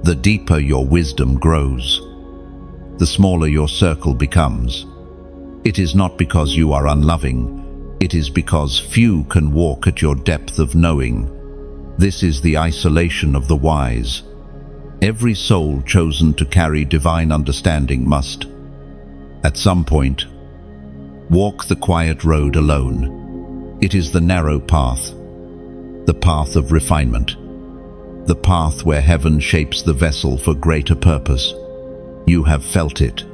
The deeper your wisdom grows, the smaller your circle becomes. It is not because you are unloving, it is because few can walk at your depth of knowing. This is the isolation of the wise. Every soul chosen to carry divine understanding must, at some point, walk the quiet road alone. It is the narrow path, the path of refinement, the path where heaven shapes the vessel for greater purpose. You have felt it,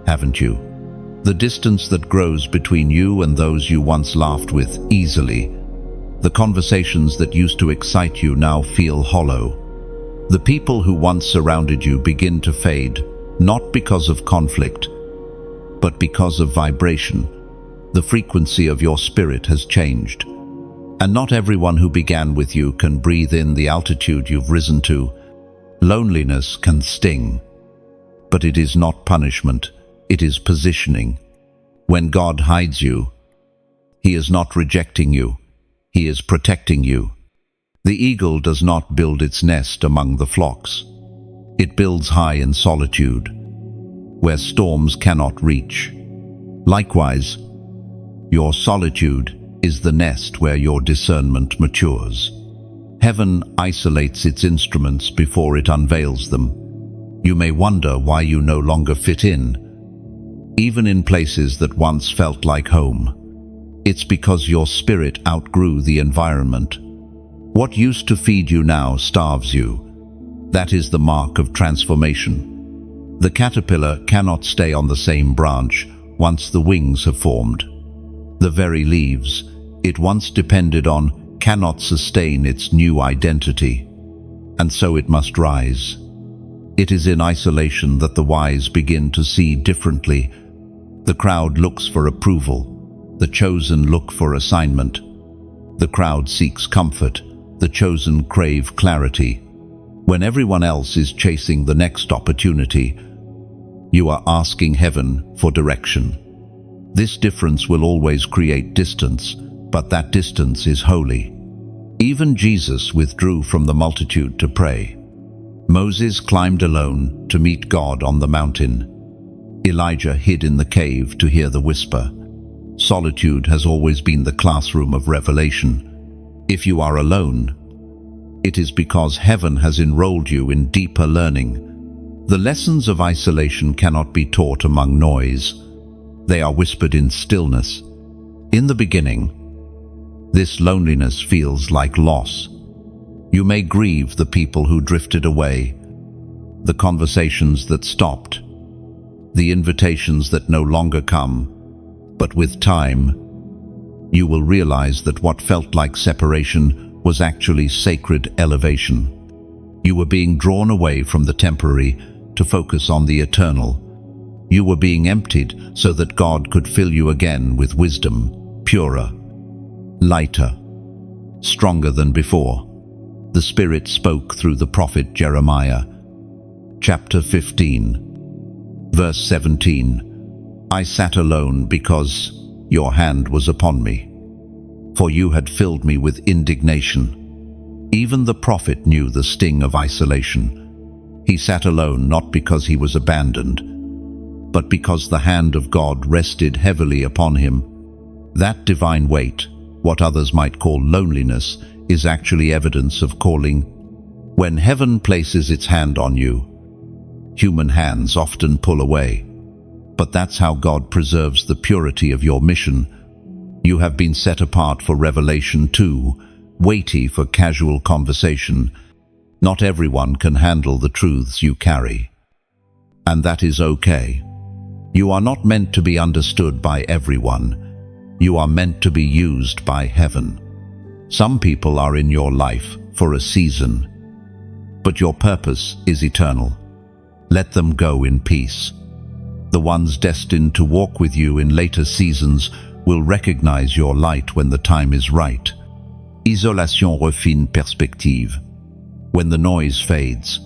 haven't you? The distance that grows between you and those you once laughed with easily. The conversations that used to excite you now feel hollow. The people who once surrounded you begin to fade, not because of conflict, but because of vibration. The frequency of your spirit has changed. And not everyone who began with you can breathe in the altitude you've risen to. Loneliness can sting, but it is not punishment, it is positioning. When God hides you, He is not rejecting you, He is protecting you. The eagle does not build its nest among the flocks. It builds high in solitude, where storms cannot reach. Likewise, your solitude is the nest where your discernment matures. Heaven isolates its instruments before it unveils them. You may wonder why you no longer fit in, even in places that once felt like home. It's because your spirit outgrew the environment. What used to feed you now starves you. That is the mark of transformation. The caterpillar cannot stay on the same branch once the wings have formed. The very leaves it once depended on cannot sustain its new identity, and so it must rise. It is in isolation that the wise begin to see differently. The crowd looks for approval, the chosen look for assignment. The crowd seeks comfort, the chosen crave clarity. When everyone else is chasing the next opportunity, you are asking heaven for direction. This difference will always create distance, but that distance is holy. Even Jesus withdrew from the multitude to pray. Moses climbed alone to meet God on the mountain. Elijah hid in the cave to hear the whisper. Solitude has always been the classroom of revelation. If you are alone, it is because heaven has enrolled you in deeper learning. The lessons of isolation cannot be taught among noise. They are whispered in stillness. In the beginning, this loneliness feels like loss. You may grieve the people who drifted away, the conversations that stopped, the invitations that no longer come. But with time, you will realize that what felt like separation was actually sacred elevation. You were being drawn away from the temporary to focus on the eternal. You were being emptied so that God could fill you again with wisdom, purer, lighter, stronger than before. The Spirit spoke through the prophet Jeremiah. Chapter 15, verse 17. I sat alone because your hand was upon me, for you had filled me with indignation. Even the prophet knew the sting of isolation. He sat alone not because he was abandoned, but because the hand of God rested heavily upon him. That divine weight, what others might call loneliness, is actually evidence of calling. When heaven places its hand on you, human hands often pull away. But that's how God preserves the purity of your mission. You have been set apart for revelation too, weighty for casual conversation. Not everyone can handle the truths you carry. And that is okay. You are not meant to be understood by everyone. You are meant to be used by heaven. Some people are in your life for a season, but your purpose is eternal. Let them go in peace. The ones destined to walk with you in later seasons will recognize your light when the time is right. Isolation refine perspective. When the noise fades,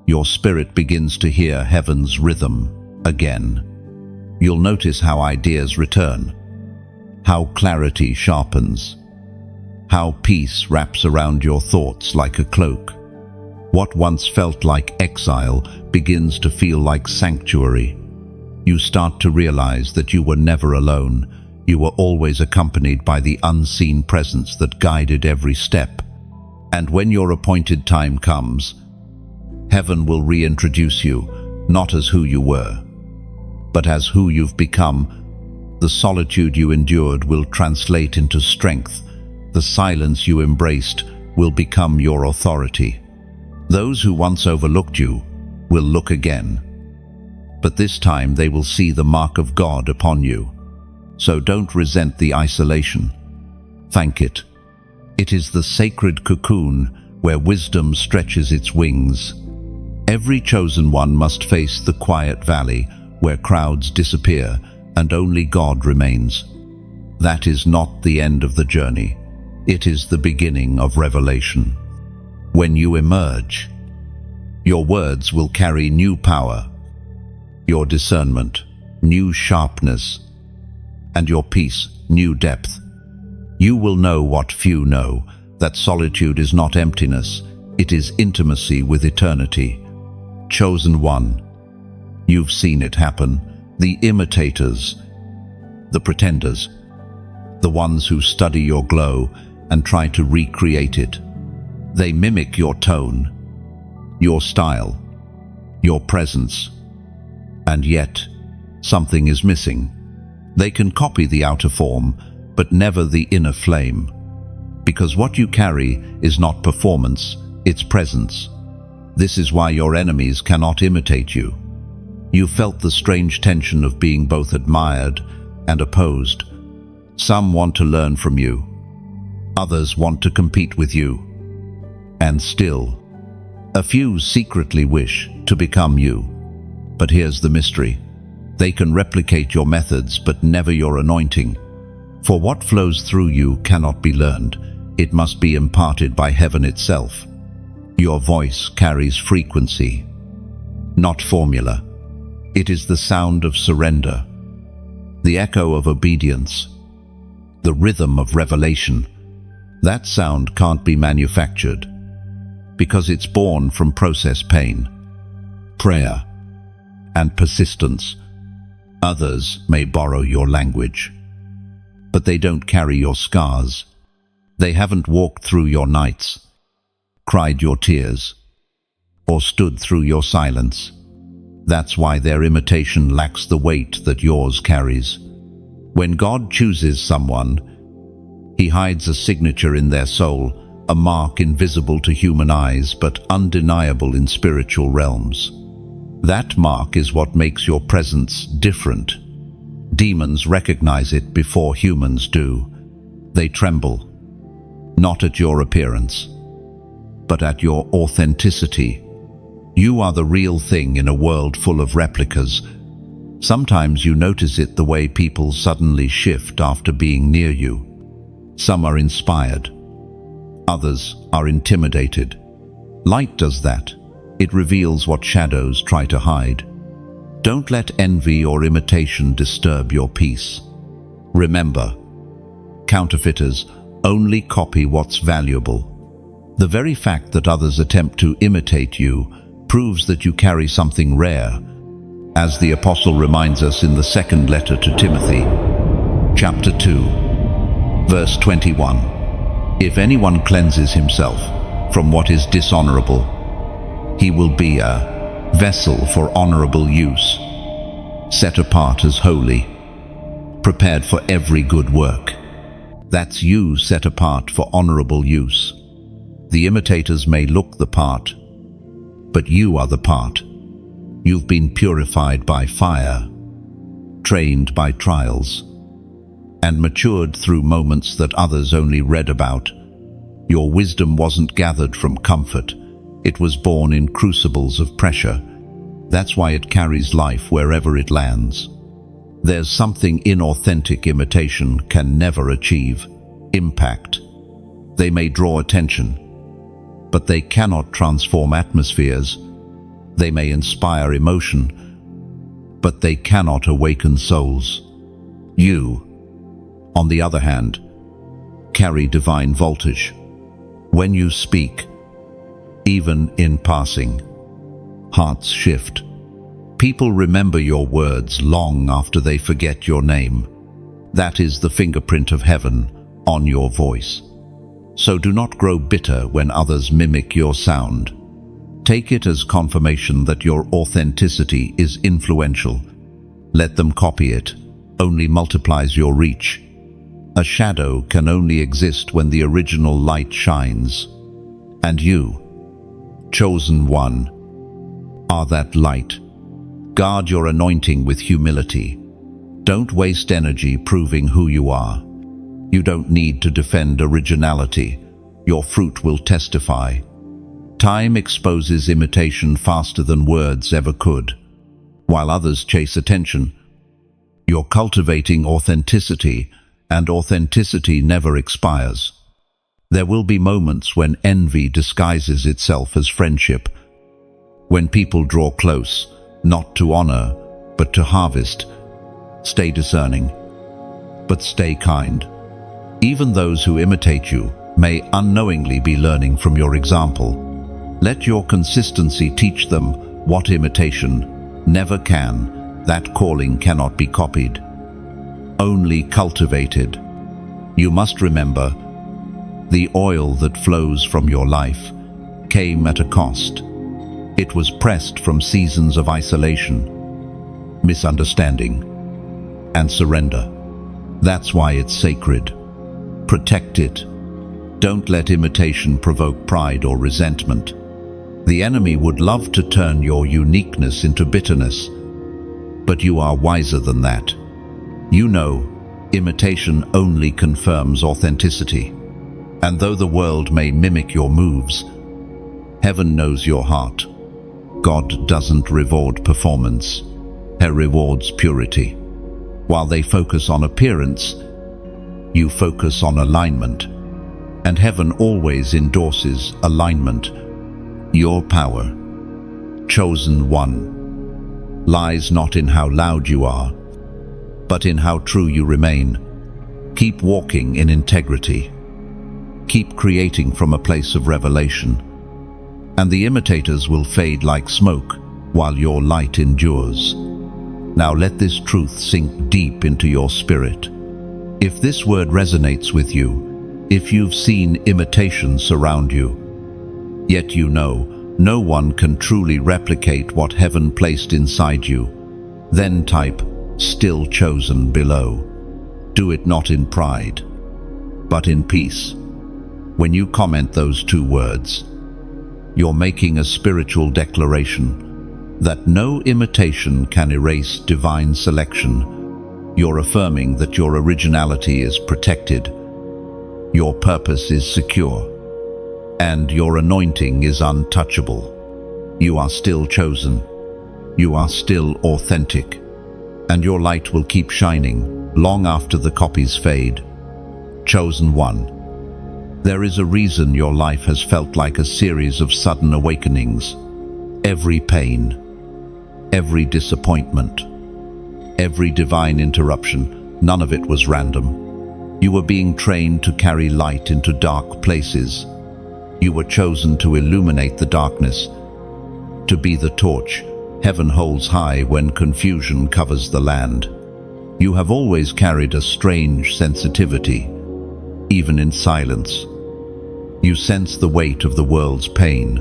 your spirit begins to hear heaven's rhythm again. You'll notice how ideas return, how clarity sharpens, how peace wraps around your thoughts like a cloak. What once felt like exile begins to feel like sanctuary. You start to realize that you were never alone. You were always accompanied by the unseen presence that guided every step. And when your appointed time comes, heaven will reintroduce you, not as who you were, but as who you've become. The solitude you endured will translate into strength. The silence you embraced will become your authority. Those who once overlooked you will look again, but this time they will see the mark of God upon you. So don't resent the isolation. Thank it. It is the sacred cocoon where wisdom stretches its wings. Every chosen one must face the quiet valley where crowds disappear and only God remains. That is not the end of the journey. It is the beginning of revelation. When you emerge, your words will carry new power, your discernment, new sharpness, and your peace, new depth. You will know what few know, that solitude is not emptiness, it is intimacy with eternity. Chosen one, you've seen it happen. The imitators, the pretenders, the ones who study your glow and try to recreate it. They mimic your tone, your style, your presence, and yet something is missing. They can copy the outer form, but never the inner flame. Because what you carry is not performance, it's presence. This is why your enemies cannot imitate you. You felt the strange tension of being both admired and opposed. Some want to learn from you. Others want to compete with you. And still, a few secretly wish to become you. But here's the mystery. They can replicate your methods, but never your anointing. For what flows through you cannot be learned. It must be imparted by heaven itself. Your voice carries frequency, not formula. It is the sound of surrender, the echo of obedience, the rhythm of revelation. That sound can't be manufactured, because it's born from process pain, prayer, and persistence. Others may borrow your language, but they don't carry your scars. They haven't walked through your nights, cried your tears, or stood through your silence. That's why their imitation lacks the weight that yours carries. When God chooses someone, He hides a signature in their soul, a mark invisible to human eyes but undeniable in spiritual realms. That mark is what makes your presence different. Demons recognize it before humans do. They tremble, not at your appearance, but at your authenticity. You are the real thing in a world full of replicas. Sometimes you notice it the way people suddenly shift after being near you. Some are inspired. Others are intimidated. Light does that. It reveals what shadows try to hide. Don't let envy or imitation disturb your peace. Remember, counterfeiters only copy what's valuable. The very fact that others attempt to imitate you proves that you carry something rare, as the Apostle reminds us in the second letter to Timothy, chapter 2, verse 21. If anyone cleanses himself from what is dishonorable, he will be a vessel for honorable use, set apart as holy, prepared for every good work. That's you set apart for honorable use. The imitators may look the part, but you are the part. You've been purified by fire, trained by trials, and matured through moments that others only read about. Your wisdom wasn't gathered from comfort. It was born in crucibles of pressure. That's why it carries life wherever it lands. There's something inauthentic imitation can never achieve: impact. They may draw attention, but they cannot transform atmospheres. They may inspire emotion, but they cannot awaken souls. You, on the other hand, carry divine voltage. When you speak, even in passing, hearts shift. People remember your words long after they forget your name. That is the fingerprint of heaven on your voice. So do not grow bitter when others mimic your sound. Take it as confirmation that your authenticity is influential. Let them copy it. Only multiplies your reach. A shadow can only exist when the original light shines. And you, chosen one, are that light. Guard your anointing with humility. Don't waste energy proving who you are. You don't need to defend originality. Your fruit will testify. Time exposes imitation faster than words ever could. While others chase attention, you're cultivating authenticity, and authenticity never expires. There will be moments when envy disguises itself as friendship, when people draw close, not to honor, but to harvest. Stay discerning, but stay kind. Even those who imitate you may unknowingly be learning from your example. Let your consistency teach them what imitation never can. That calling cannot be copied, only cultivated. You must remember, the oil that flows from your life came at a cost. It was pressed from seasons of isolation, misunderstanding, and surrender. That's why it's sacred. Protect it. Don't let imitation provoke pride or resentment. The enemy would love to turn your uniqueness into bitterness, but you are wiser than that. You know, imitation only confirms authenticity. And though the world may mimic your moves, heaven knows your heart. God doesn't reward performance. He rewards purity. While they focus on appearance, you focus on alignment. And heaven always endorses alignment. Your power, chosen one, lies not in how loud you are, but in how true you remain. Keep walking in integrity. Keep creating from a place of revelation. And the imitators will fade like smoke while your light endures. Now let this truth sink deep into your spirit. If this word resonates with you, if you've seen imitation surround you, yet you know no one can truly replicate what heaven placed inside you, then type "still chosen" below. Do it not in pride, but in peace. When you comment those two words, you're making a spiritual declaration that no imitation can erase divine selection. You're affirming that your originality is protected, your purpose is secure, and your anointing is untouchable. You are still chosen. You are still authentic. And your light will keep shining long after the copies fade. Chosen one. There is a reason your life has felt like a series of sudden awakenings. Every pain, every disappointment, every divine interruption, none of it was random. You were being trained to carry light into dark places. You were chosen to illuminate the darkness, to be the torch heaven holds high when confusion covers the land. You have always carried a strange sensitivity, even in silence. You sense the weight of the world's pain.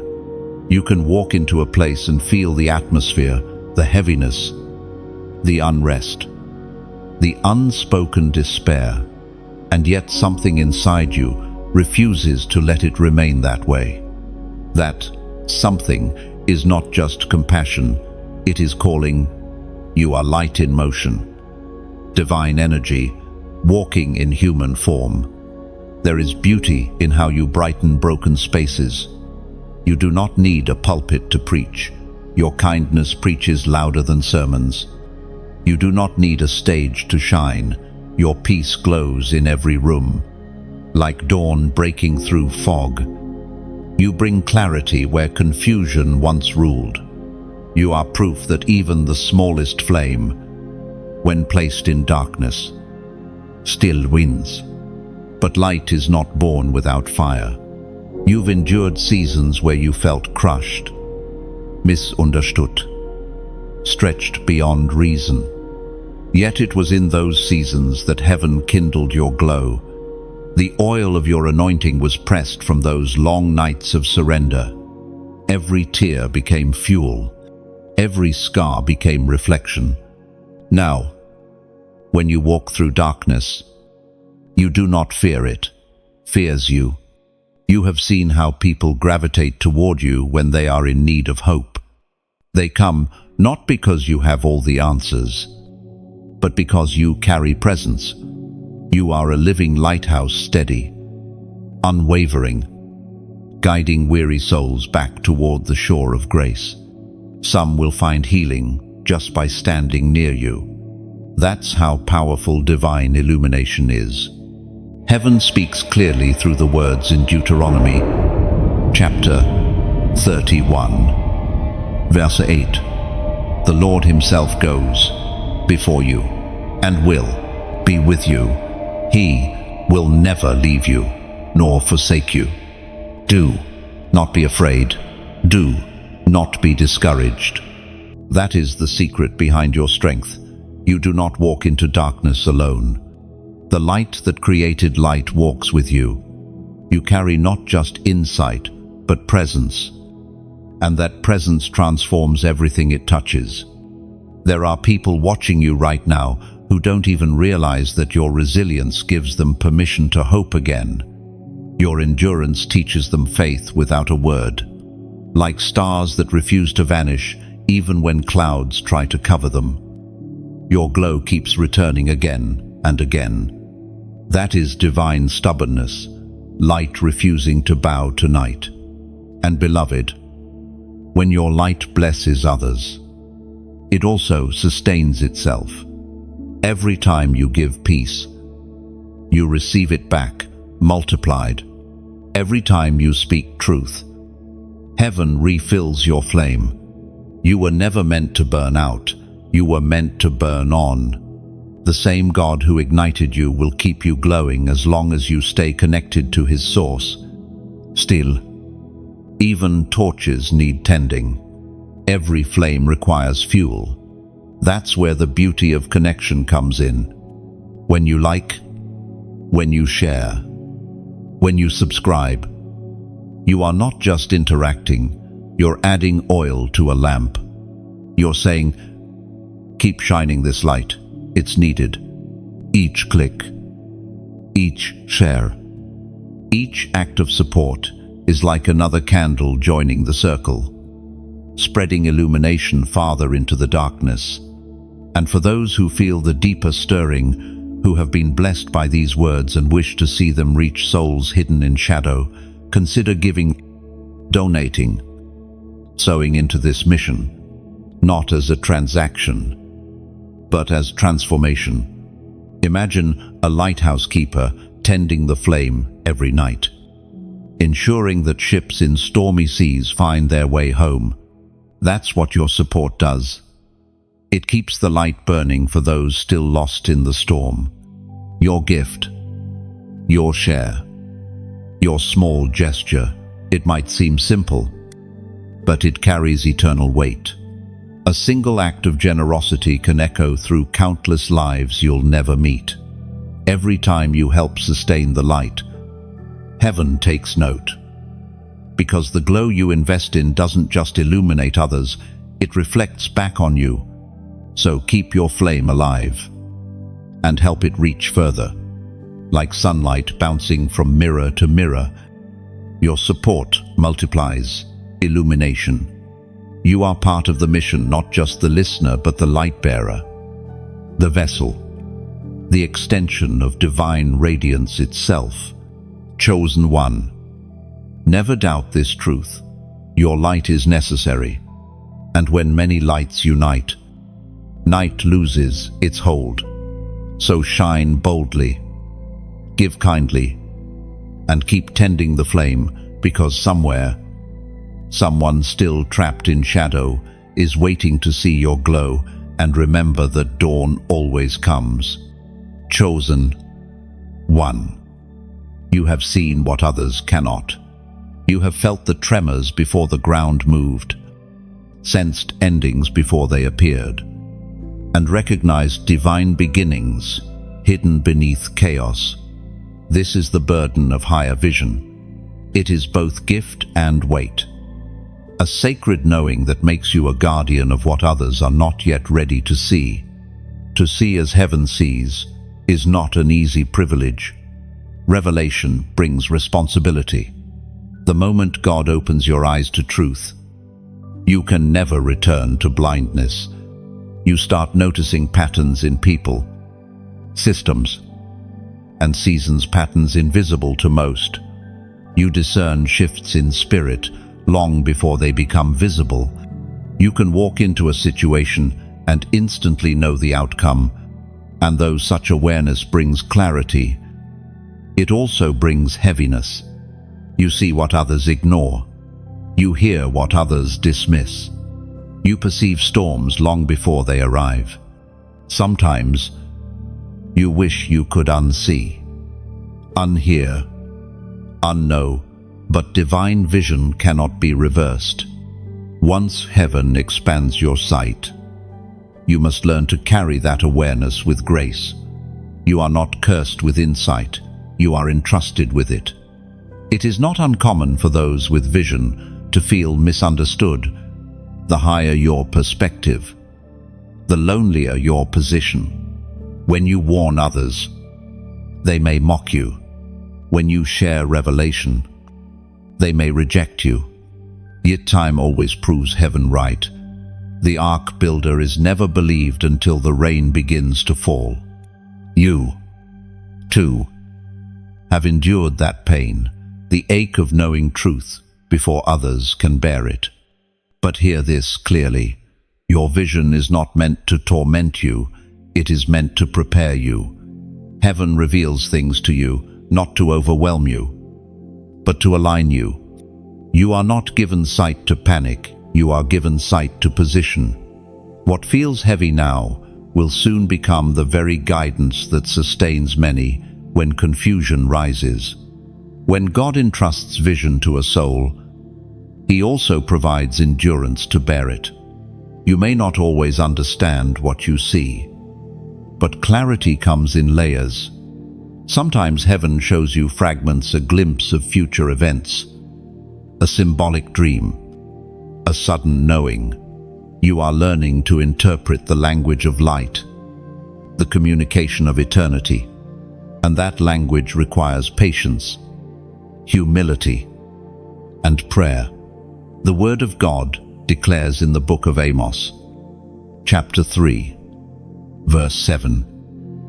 You can walk into a place and feel the atmosphere, the heaviness, the unrest, the unspoken despair, and yet something inside you refuses to let it remain that way. That something is not just compassion, it is calling. You are light in motion, divine energy, walking in human form. There is beauty in how you brighten broken spaces. You do not need a pulpit to preach. Your kindness preaches louder than sermons. You do not need a stage to shine. Your peace glows in every room. Like dawn breaking through fog, you bring clarity where confusion once ruled. You are proof that even the smallest flame, when placed in darkness, still wins. But light is not born without fire. You've endured seasons where you felt crushed, misunderstood, stretched beyond reason. Yet it was in those seasons that heaven kindled your glow. The oil of your anointing was pressed from those long nights of surrender. Every tear became fuel. Every scar became reflection. Now, when you walk through darkness, you do not fear it, fears you. You have seen how people gravitate toward you when they are in need of hope. They come not because you have all the answers, but because you carry presence. You are a living lighthouse, steady, unwavering, guiding weary souls back toward the shore of grace. Some will find healing just by standing near you. That's how powerful divine illumination is. Heaven speaks clearly through the words in Deuteronomy, chapter 31, verse 8. The Lord himself goes before you and will be with you. He will never leave you nor forsake you. Do not be afraid. Do not be discouraged. That is the secret behind your strength. You do not walk into darkness alone. The light that created light walks with you. You carry not just insight, but presence. And that presence transforms everything it touches. There are people watching you right now who don't even realize that your resilience gives them permission to hope again. Your endurance teaches them faith without a word. Like stars that refuse to vanish even when clouds try to cover them. Your glow keeps returning again and again. That is divine stubbornness, light refusing to bow to night. And beloved, when your light blesses others, it also sustains itself. Every time you give peace, you receive it back, multiplied. Every time you speak truth, heaven refills your flame. You were never meant to burn out. You were meant to burn on. The same God who ignited you will keep you glowing as long as you stay connected to his source. Still, even torches need tending. Every flame requires fuel. That's where the beauty of connection comes in. When you like, when you share, when you subscribe, you are not just interacting, you're adding oil to a lamp. You're saying, keep shining this light, it's needed. Each click, each share, each act of support is like another candle joining the circle, spreading illumination farther into the darkness. And for those who feel the deeper stirring, who have been blessed by these words and wish to see them reach souls hidden in shadow, consider giving, donating, sowing into this mission, not as a transaction, but as transformation. Imagine a lighthouse keeper tending the flame every night, ensuring that ships in stormy seas find their way home. That's what your support does. It keeps the light burning for those still lost in the storm. Your gift, your share, your small gesture, it might seem simple, but it carries eternal weight. A single act of generosity can echo through countless lives you'll never meet. Every time you help sustain the light, heaven takes note. Because the glow you invest in doesn't just illuminate others, it reflects back on you. So keep your flame alive and help it reach further. Like sunlight bouncing from mirror to mirror, your support multiplies illumination. You are part of the mission, not just the listener, but the light bearer, the vessel, the extension of divine radiance itself. Chosen one. Never doubt this truth. Your light is necessary, and when many lights unite, night loses its hold. So shine boldly, give kindly, and keep tending the flame, because somewhere, someone still trapped in shadow is waiting to see your glow. And remember that dawn always comes. Chosen one. You have seen what others cannot. You have felt the tremors before the ground moved, sensed endings before they appeared, and recognized divine beginnings hidden beneath chaos. This is the burden of higher vision. It is both gift and weight. A sacred knowing that makes you a guardian of what others are not yet ready to see. To see as heaven sees is not an easy privilege. Revelation brings responsibility. The moment God opens your eyes to truth, you can never return to blindness. You start noticing patterns in people, systems, and seasons, patterns invisible to most. You discern shifts in spirit long before they become visible. You can walk into a situation and instantly know the outcome, and though such awareness brings clarity, it also brings heaviness. You see what others ignore. You hear what others dismiss. You perceive storms long before they arrive. Sometimes, you wish you could unsee, unhear, unknow, but divine vision cannot be reversed. Once heaven expands your sight, you must learn to carry that awareness with grace. You are not cursed with insight, you are entrusted with it. It is not uncommon for those with vision to feel misunderstood. The higher your perspective, the lonelier your position. When you warn others, they may mock you. When you share revelation, they may reject you. Yet time always proves heaven right. The ark builder is never believed until the rain begins to fall. You, too, have endured that pain, the ache of knowing truth before others can bear it. But hear this clearly. Your vision is not meant to torment you, it is meant to prepare you. Heaven reveals things to you, not to overwhelm you, but to align you. You are not given sight to panic, you are given sight to position. What feels heavy now will soon become the very guidance that sustains many when confusion rises. When God entrusts vision to a soul, He also provides endurance to bear it. You may not always understand what you see, but clarity comes in layers. Sometimes heaven shows you fragments, a glimpse of future events, a symbolic dream, a sudden knowing. You are learning to interpret the language of light, the communication of eternity, and that language requires patience, humility, and prayer. The Word of God declares in the book of Amos, chapter 3, verse 7,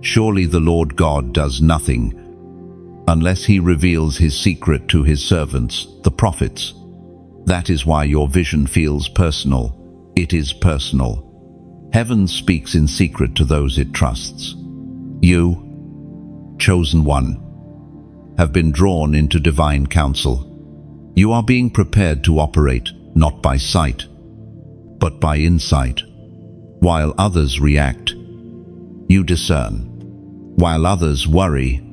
"Surely the Lord God does nothing unless He reveals His secret to His servants, the prophets." That is why your vision feels personal. It is personal. Heaven speaks in secret to those it trusts. You, chosen one, have been drawn into divine counsel. You are being prepared to operate not by sight, but by insight. While others react, you discern. While others worry,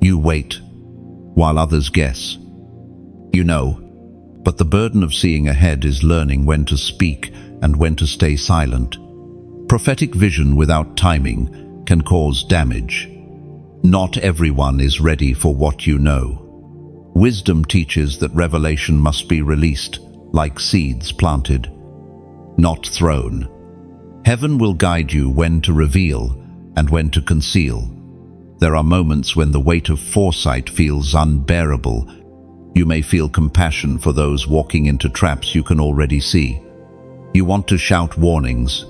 you wait. While others guess, you know. But the burden of seeing ahead is learning when to speak and when to stay silent. Prophetic vision without timing can cause damage. Not everyone is ready for what you know. Wisdom teaches that revelation must be released, like seeds planted, not thrown. Heaven will guide you when to reveal and when to conceal. There are moments when the weight of foresight feels unbearable. You may feel compassion for those walking into traps you can already see. You want to shout warnings,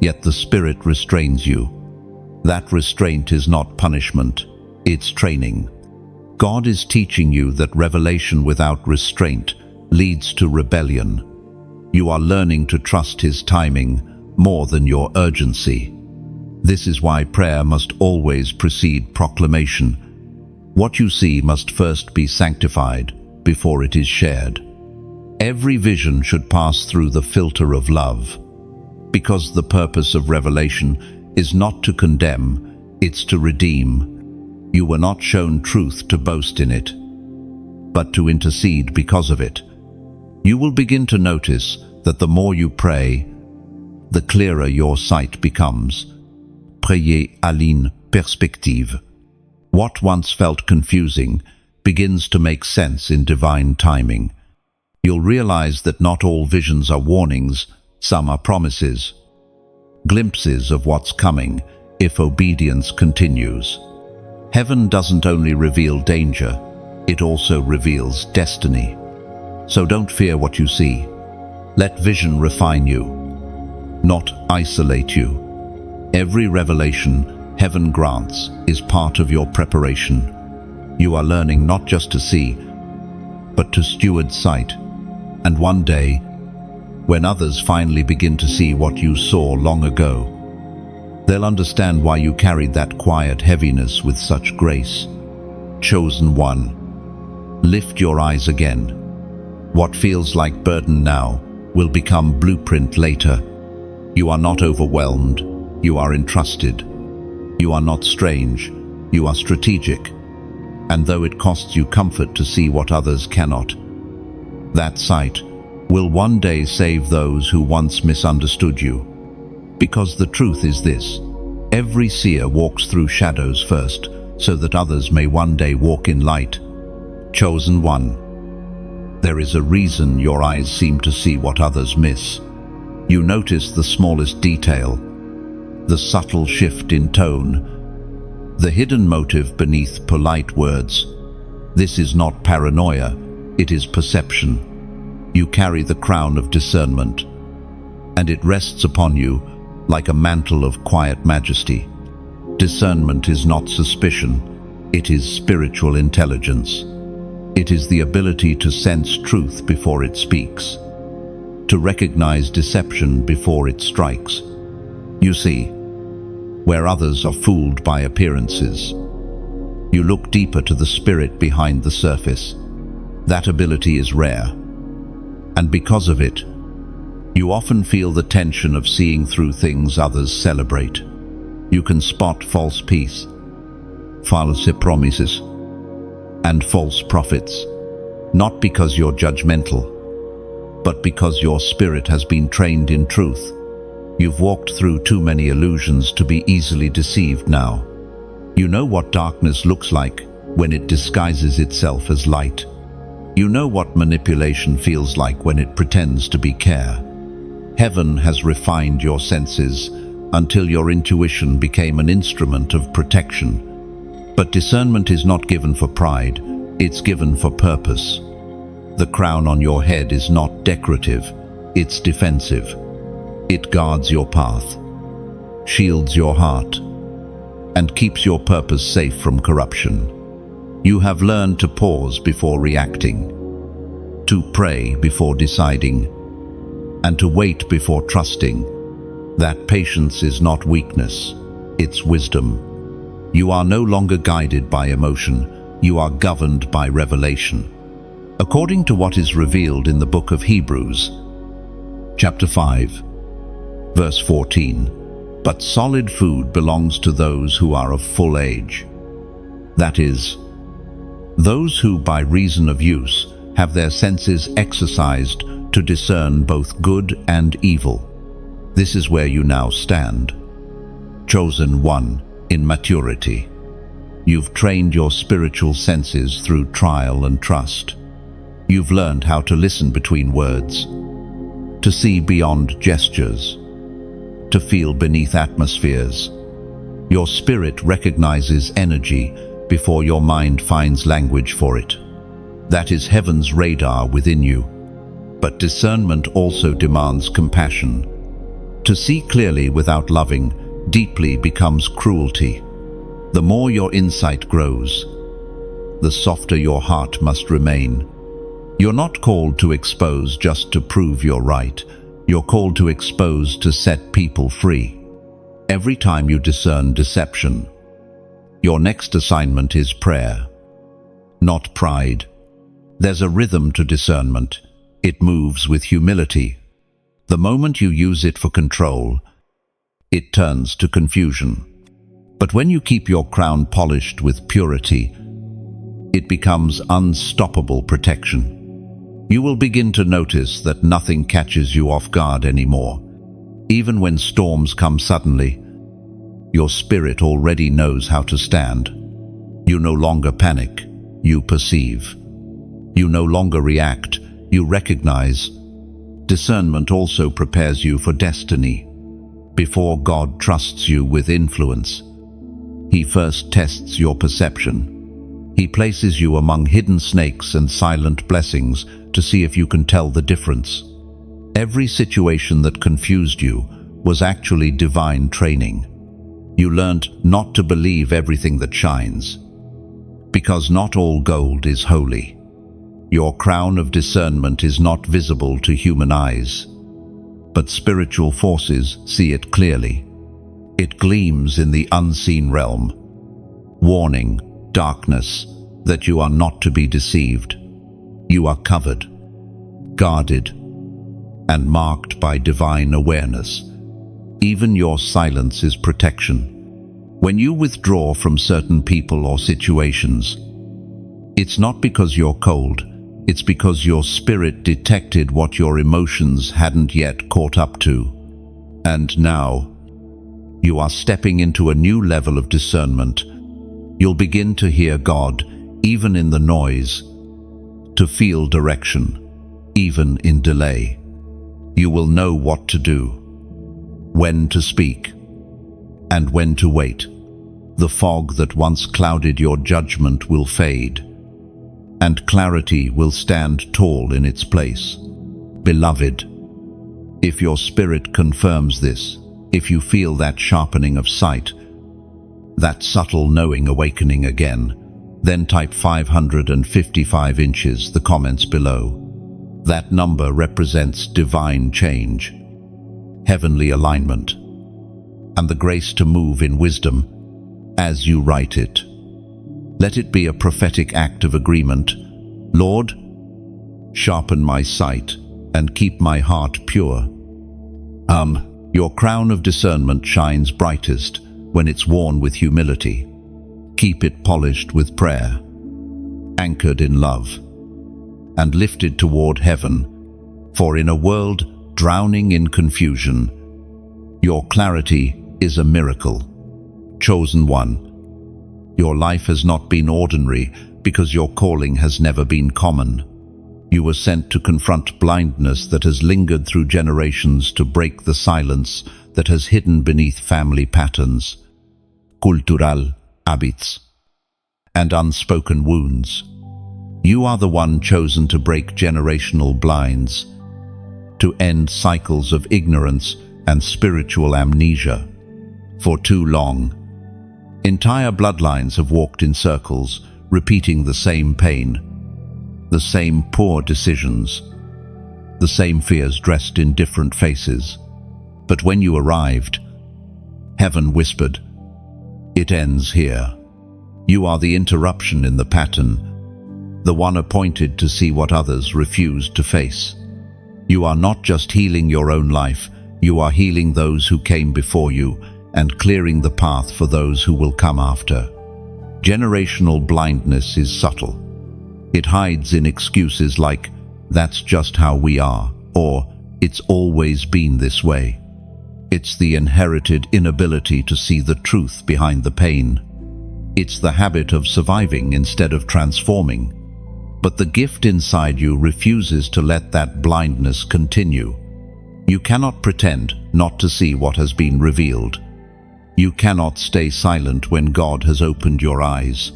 yet the Spirit restrains you. That restraint is not punishment, it's training. God is teaching you that revelation without restraint leads to rebellion. You are learning to trust His timing more than your urgency. This is why prayer must always precede proclamation. What you see must first be sanctified before it is shared. Every vision should pass through the filter of love, because the purpose of revelation is not to condemn, it's to redeem. You were not shown truth to boast in it, but to intercede because of it. You will begin to notice that the more you pray, the clearer your sight becomes. Priez à l'une perspective. What once felt confusing begins to make sense in divine timing. You'll realize that not all visions are warnings, some are promises. Glimpses of what's coming if obedience continues. Heaven doesn't only reveal danger, it also reveals destiny. So don't fear what you see. Let vision refine you, not isolate you. Every revelation Heaven grants is part of your preparation. You are learning not just to see, but to steward sight. And one day, when others finally begin to see what you saw long ago, they'll understand why you carried that quiet heaviness with such grace. Chosen one, lift your eyes again. What feels like burden now will become blueprint later. You are not overwhelmed, you are entrusted. You are not strange, you are strategic. And though it costs you comfort to see what others cannot, that sight will one day save those who once misunderstood you. Because the truth is this: every seer walks through shadows first, so that others may one day walk in light. Chosen one, there is a reason your eyes seem to see what others miss. You notice the smallest detail, the subtle shift in tone, the hidden motive beneath polite words. This is not paranoia, it is perception. You carry the crown of discernment, and it rests upon you like a mantle of quiet majesty. Discernment is not suspicion, it is spiritual intelligence. It is the ability to sense truth before it speaks, to recognize deception before it strikes. You see, where others are fooled by appearances, you look deeper to the spirit behind the surface. That ability is rare, and because of it, you often feel the tension of seeing through things others celebrate. You can spot false peace, false promises, and false prophets, not because you're judgmental, but because your spirit has been trained in truth. You've walked through too many illusions to be easily deceived now. You know what darkness looks like when it disguises itself as light. You know what manipulation feels like when it pretends to be care. Heaven has refined your senses until your intuition became an instrument of protection. But discernment is not given for pride, it's given for purpose. The crown on your head is not decorative, it's defensive. It guards your path, shields your heart, and keeps your purpose safe from corruption. You have learned to pause before reacting, to pray before deciding, and to wait before trusting. That patience is not weakness, it's wisdom. You are no longer guided by emotion, you are governed by revelation. According to what is revealed in the book of Hebrews, chapter 5, Verse 14. But solid food belongs to those who are of full age. That is, those who by reason of use have their senses exercised to discern both good and evil. This is where you now stand. Chosen one in maturity. You've trained your spiritual senses through trial and trust. You've learned how to listen between words, to see beyond gestures, to feel beneath atmospheres. Your spirit recognizes energy before your mind finds language for it. That is heaven's radar within you. But discernment also demands compassion. To see clearly without loving deeply becomes cruelty. The more your insight grows, the softer your heart must remain. You're not called to expose just to prove you're right. You're called to expose to set people free. Every time you discern deception, your next assignment is prayer, not pride. There's a rhythm to discernment. It moves with humility. The moment you use it for control, it turns to confusion. But when you keep your crown polished with purity, it becomes unstoppable protection. You will begin to notice that nothing catches you off guard anymore. Even when storms come suddenly, your spirit already knows how to stand. You no longer panic, you perceive. You no longer react, you recognize. Discernment also prepares you for destiny. Before God trusts you with influence, He first tests your perception. He places you among hidden snakes and silent blessings to see if you can tell the difference. Every situation that confused you was actually divine training. You learned not to believe everything that shines, because not all gold is holy. Your crown of discernment is not visible to human eyes, but spiritual forces see it clearly. It gleams in the unseen realm, warning darkness that you are not to be deceived. You are covered, guarded, and marked by divine awareness. Even your silence is protection. When you withdraw from certain people or situations, it's not because you're cold, it's because your spirit detected what your emotions hadn't yet caught up to. And now, you are stepping into a new level of discernment. You'll begin to hear God, even in the noise, to feel direction, even in delay. You will know what to do, when to speak, and when to wait. The fog that once clouded your judgment will fade, and clarity will stand tall in its place. Beloved, if your spirit confirms this, if you feel that sharpening of sight, that subtle knowing awakening again, then type 555 inches, the comments below. That number represents divine change, heavenly alignment, and the grace to move in wisdom as you write it. Let it be a prophetic act of agreement. Lord, sharpen my sight and keep my heart pure. Your crown of discernment shines brightest when it's worn with humility. Keep it polished with prayer, anchored in love, and lifted toward heaven. For in a world drowning in confusion, your clarity is a miracle. Chosen one, your life has not been ordinary because your calling has never been common. You were sent to confront blindness that has lingered through generations, to break the silence that has hidden beneath family patterns, cultural habits, and unspoken wounds. You are the one chosen to break generational blinds, to end cycles of ignorance and spiritual amnesia. For too long, entire bloodlines have walked in circles, repeating the same pain, the same poor decisions, the same fears dressed in different faces. But when you arrived, heaven whispered, "It ends here." You are the interruption in the pattern, the one appointed to see what others refused to face. You are not just healing your own life, You are healing those who came before you and clearing the path for those who will come after. Generational blindness is subtle. It hides in excuses like, "That's just how we are," or "It's always been this way." It's the inherited inability to see the truth behind the pain. It's the habit of surviving instead of transforming. But the gift inside you refuses to let that blindness continue. You cannot pretend not to see what has been revealed. You cannot stay silent when God has opened your eyes.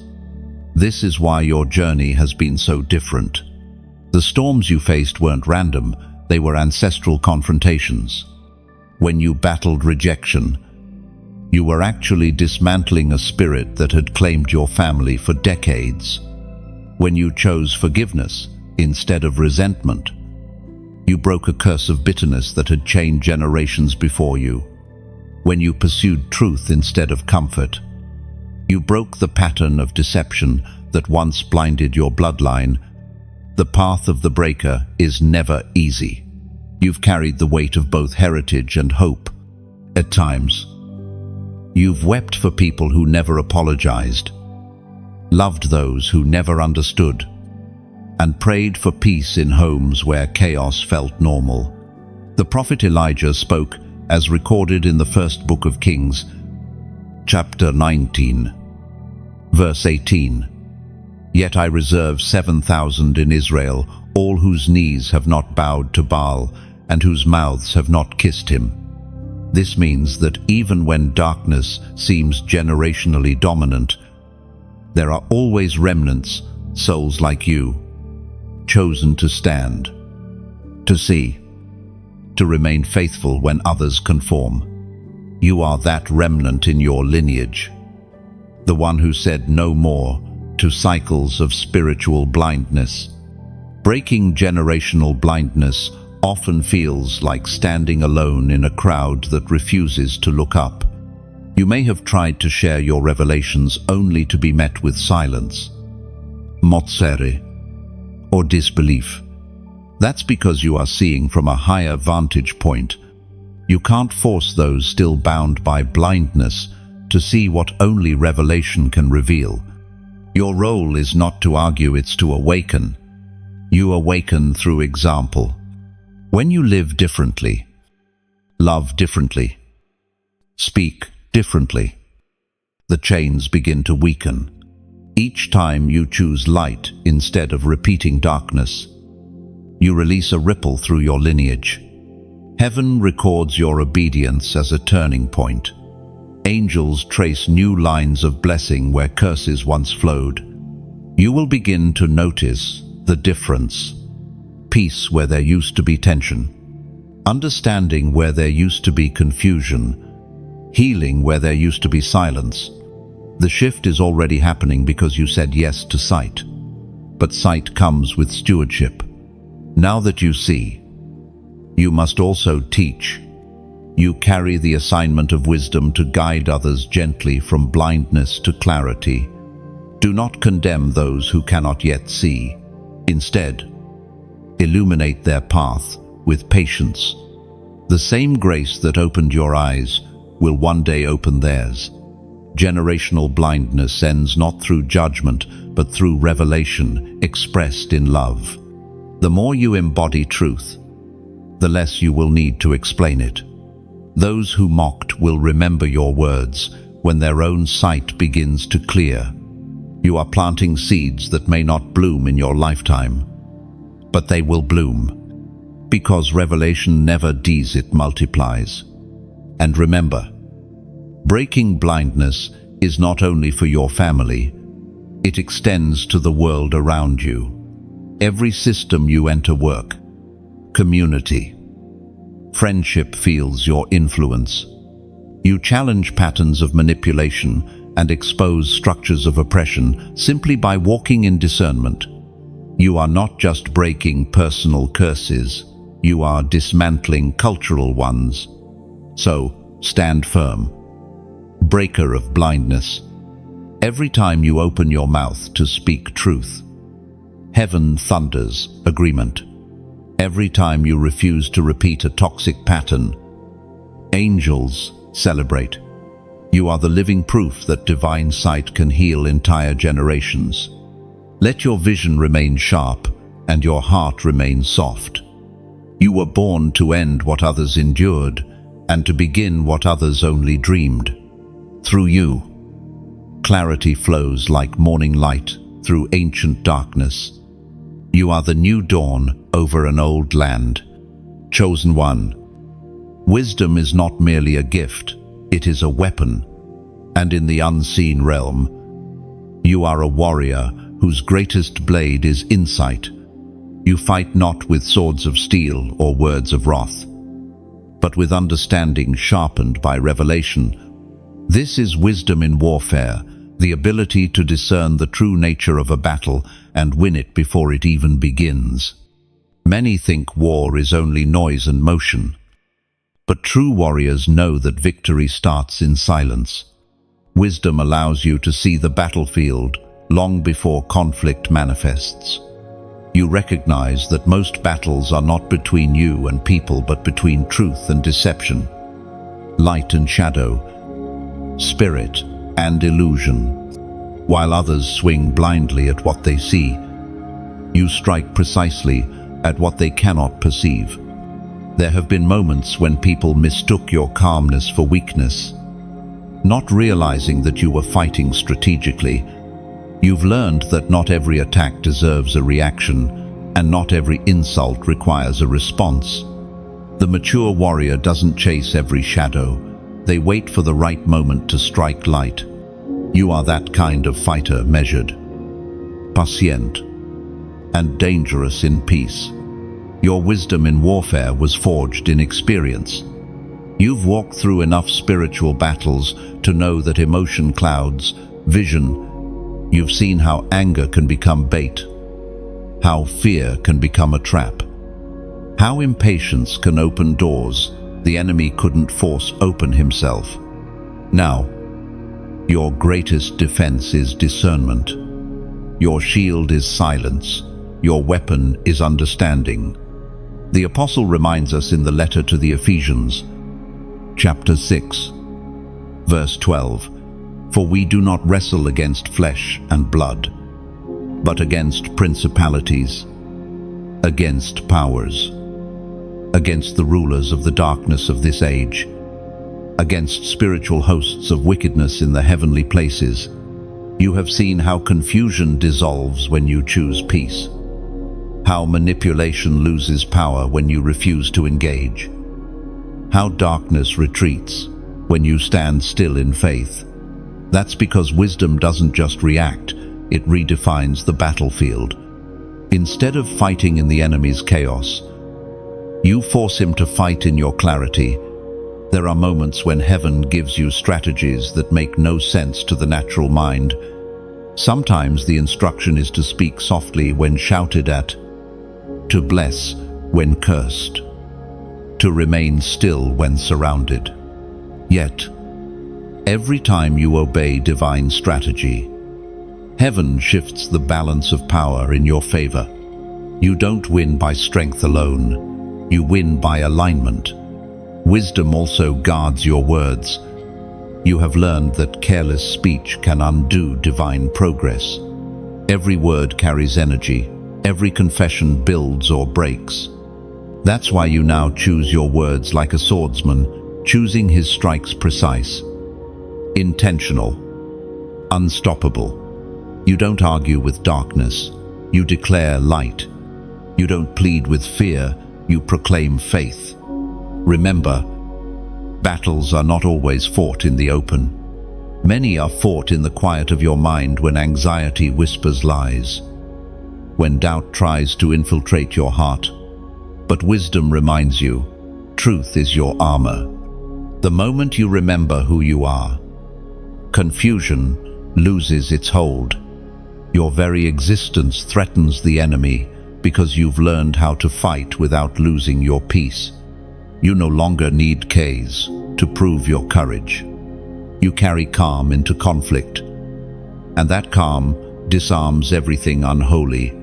This is why your journey has been so different. The storms you faced weren't random, they were ancestral confrontations. When you battled rejection, you were actually dismantling a spirit that had claimed your family for decades. When you chose forgiveness instead of resentment, you broke a curse of bitterness that had chained generations before you. When you pursued truth instead of comfort, you broke the pattern of deception that once blinded your bloodline. The path of the breaker is never easy. You've carried the weight of both heritage and hope. At times, you've wept for people who never apologized, loved those who never understood, and prayed for peace in homes where chaos felt normal. The prophet Elijah spoke, as recorded in the first book of Kings, chapter 19, verse 18. "Yet I reserve 7,000 in Israel, all whose knees have not bowed to Baal, and whose mouths have not kissed him." This means that even when darkness seems generationally dominant, there are always remnants, souls like you, chosen to stand, to see, to remain faithful when others conform. You are that remnant in your lineage, the one who said no more to cycles of spiritual blindness. Breaking generational blindness often feels like standing alone in a crowd that refuses to look up. You may have tried to share your revelations only to be met with silence, motsere, or disbelief. That's because you are seeing from a higher vantage point. You can't force those still bound by blindness to see what only revelation can reveal. Your role is not to argue, it's to awaken. You awaken through example. When you live differently, love differently, speak differently, the chains begin to weaken. Each time you choose light instead of repeating darkness, you release a ripple through your lineage. Heaven records your obedience as a turning point. Angels trace new lines of blessing where curses once flowed. You will begin to notice the difference. Peace where there used to be tension. Understanding where there used to be confusion. Healing where there used to be silence. The shift is already happening because you said yes to sight. But sight comes with stewardship. Now that you see, you must also teach. You carry the assignment of wisdom to guide others gently from blindness to clarity. Do not condemn those who cannot yet see. Instead, illuminate their path with patience. The same grace that opened your eyes will one day open theirs. Generational blindness ends not through judgment, but through revelation expressed in love. The more you embody truth, the less you will need to explain it. Those who mocked will remember your words when their own sight begins to clear. You are planting seeds that may not bloom in your lifetime, but they will bloom, because revelation never dies, it multiplies. And remember, breaking blindness is not only for your family, it extends to the world around you. Every system you enter, work, community, friendship feels your influence. You challenge patterns of manipulation and expose structures of oppression simply by walking in discernment. You are not just breaking personal curses, you are dismantling cultural ones. So, stand firm. Breaker of blindness. Every time you open your mouth to speak truth, heaven thunders agreement. Every time you refuse to repeat a toxic pattern, Angels, celebrate. You are the living proof that divine sight can heal entire generations. Let your vision remain sharp and your heart remain soft. You were born to end what others endured and to begin what others only dreamed. Through you, clarity flows like morning light through ancient darkness. You are the new dawn over an old land. Chosen one. Wisdom is not merely a gift, it is a weapon. And in the unseen realm, you are a warrior whose greatest blade is insight. You fight not with swords of steel or words of wrath, but with understanding sharpened by revelation. This is wisdom in warfare, the ability to discern the true nature of a battle and win it before it even begins. Many think war is only noise and motion, but true warriors know that victory starts in silence. Wisdom allows you to see the battlefield long before conflict manifests. You recognize that most battles are not between you and people, but between truth and deception, light and shadow, spirit and illusion. While others swing blindly at what they see, you strike precisely at what they cannot perceive. There have been moments when people mistook your calmness for weakness, not realizing that you were fighting strategically. You've learned that not every attack deserves a reaction, and not every insult requires a response. The mature warrior doesn't chase every shadow. They wait for the right moment to strike light. You are that kind of fighter, measured, patient, and dangerous in peace. Your wisdom in warfare was forged in experience. You've walked through enough spiritual battles to know that emotion clouds vision. You've seen how anger can become bait, how fear can become a trap, how impatience can open doors the enemy couldn't force open himself. Now, your greatest defense is discernment. Your shield is silence. Your weapon is understanding. The apostle reminds us in the letter to the Ephesians, chapter 6, verse 12, "For we do not wrestle against flesh and blood, but against principalities, against powers, against the rulers of the darkness of this age, against spiritual hosts of wickedness in the heavenly places." You have seen how confusion dissolves when you choose peace, how manipulation loses power when you refuse to engage, how darkness retreats when you stand still in faith. That's because wisdom doesn't just react, it redefines the battlefield. Instead of fighting in the enemy's chaos, you force him to fight in your clarity. There are moments when heaven gives you strategies that make no sense to the natural mind. Sometimes the instruction is to speak softly when shouted at, to bless when cursed, to remain still when surrounded. Yet, every time you obey divine strategy, heaven shifts the balance of power in your favor. You don't win by strength alone, you win by alignment. Wisdom also guards your words. You have learned that careless speech can undo divine progress. Every word carries energy. Every confession builds or breaks. That's why you now choose your words like a swordsman, choosing his strikes precise, intentional, unstoppable. You don't argue with darkness. You declare light. You don't plead with fear. You proclaim faith. Remember, battles are not always fought in the open. Many are fought in the quiet of your mind when anxiety whispers lies, when doubt tries to infiltrate your heart. But wisdom reminds you, truth is your armor. The moment you remember who you are, confusion loses its hold. Your very existence threatens the enemy because you've learned how to fight without losing your peace. You no longer need Ks to prove your courage. You carry calm into conflict, and that calm disarms everything unholy.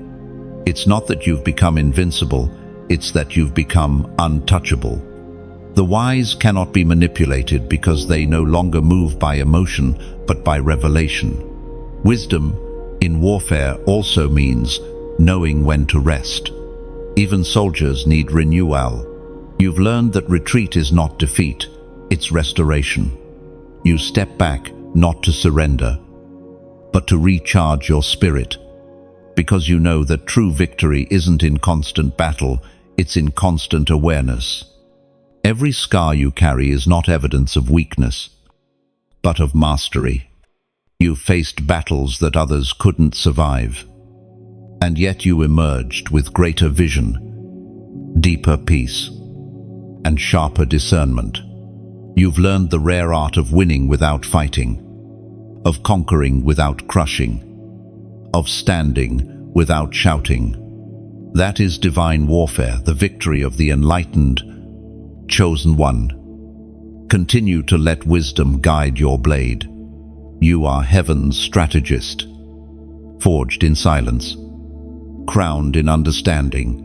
It's not that you've become invincible, it's that you've become untouchable. The wise cannot be manipulated because they no longer move by emotion, but by revelation. Wisdom in warfare also means knowing when to rest. Even soldiers need renewal. You've learned that retreat is not defeat, it's restoration. You step back not to surrender, but to recharge your spirit, because you know that true victory isn't in constant battle, it's in constant awareness. Every scar you carry is not evidence of weakness, but of mastery. You've faced battles that others couldn't survive, and yet you emerged with greater vision, deeper peace, and sharper discernment. You've learned the rare art of winning without fighting, of conquering without crushing, of standing without shouting. That is divine warfare, the victory of the enlightened, chosen one. Continue to let wisdom guide your blade. You are heaven's strategist, forged in silence, crowned in understanding.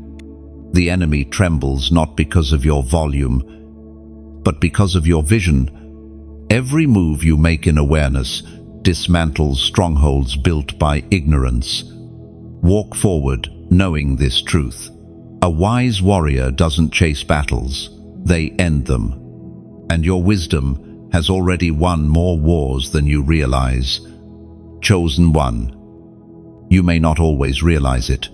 The enemy trembles not because of your volume, but because of your vision. Every move you make in awareness dismantles strongholds built by ignorance. Walk forward knowing this truth. A wise warrior doesn't chase battles, they end them. And your wisdom has already won more wars than you realize. Chosen one. You may not always realize it,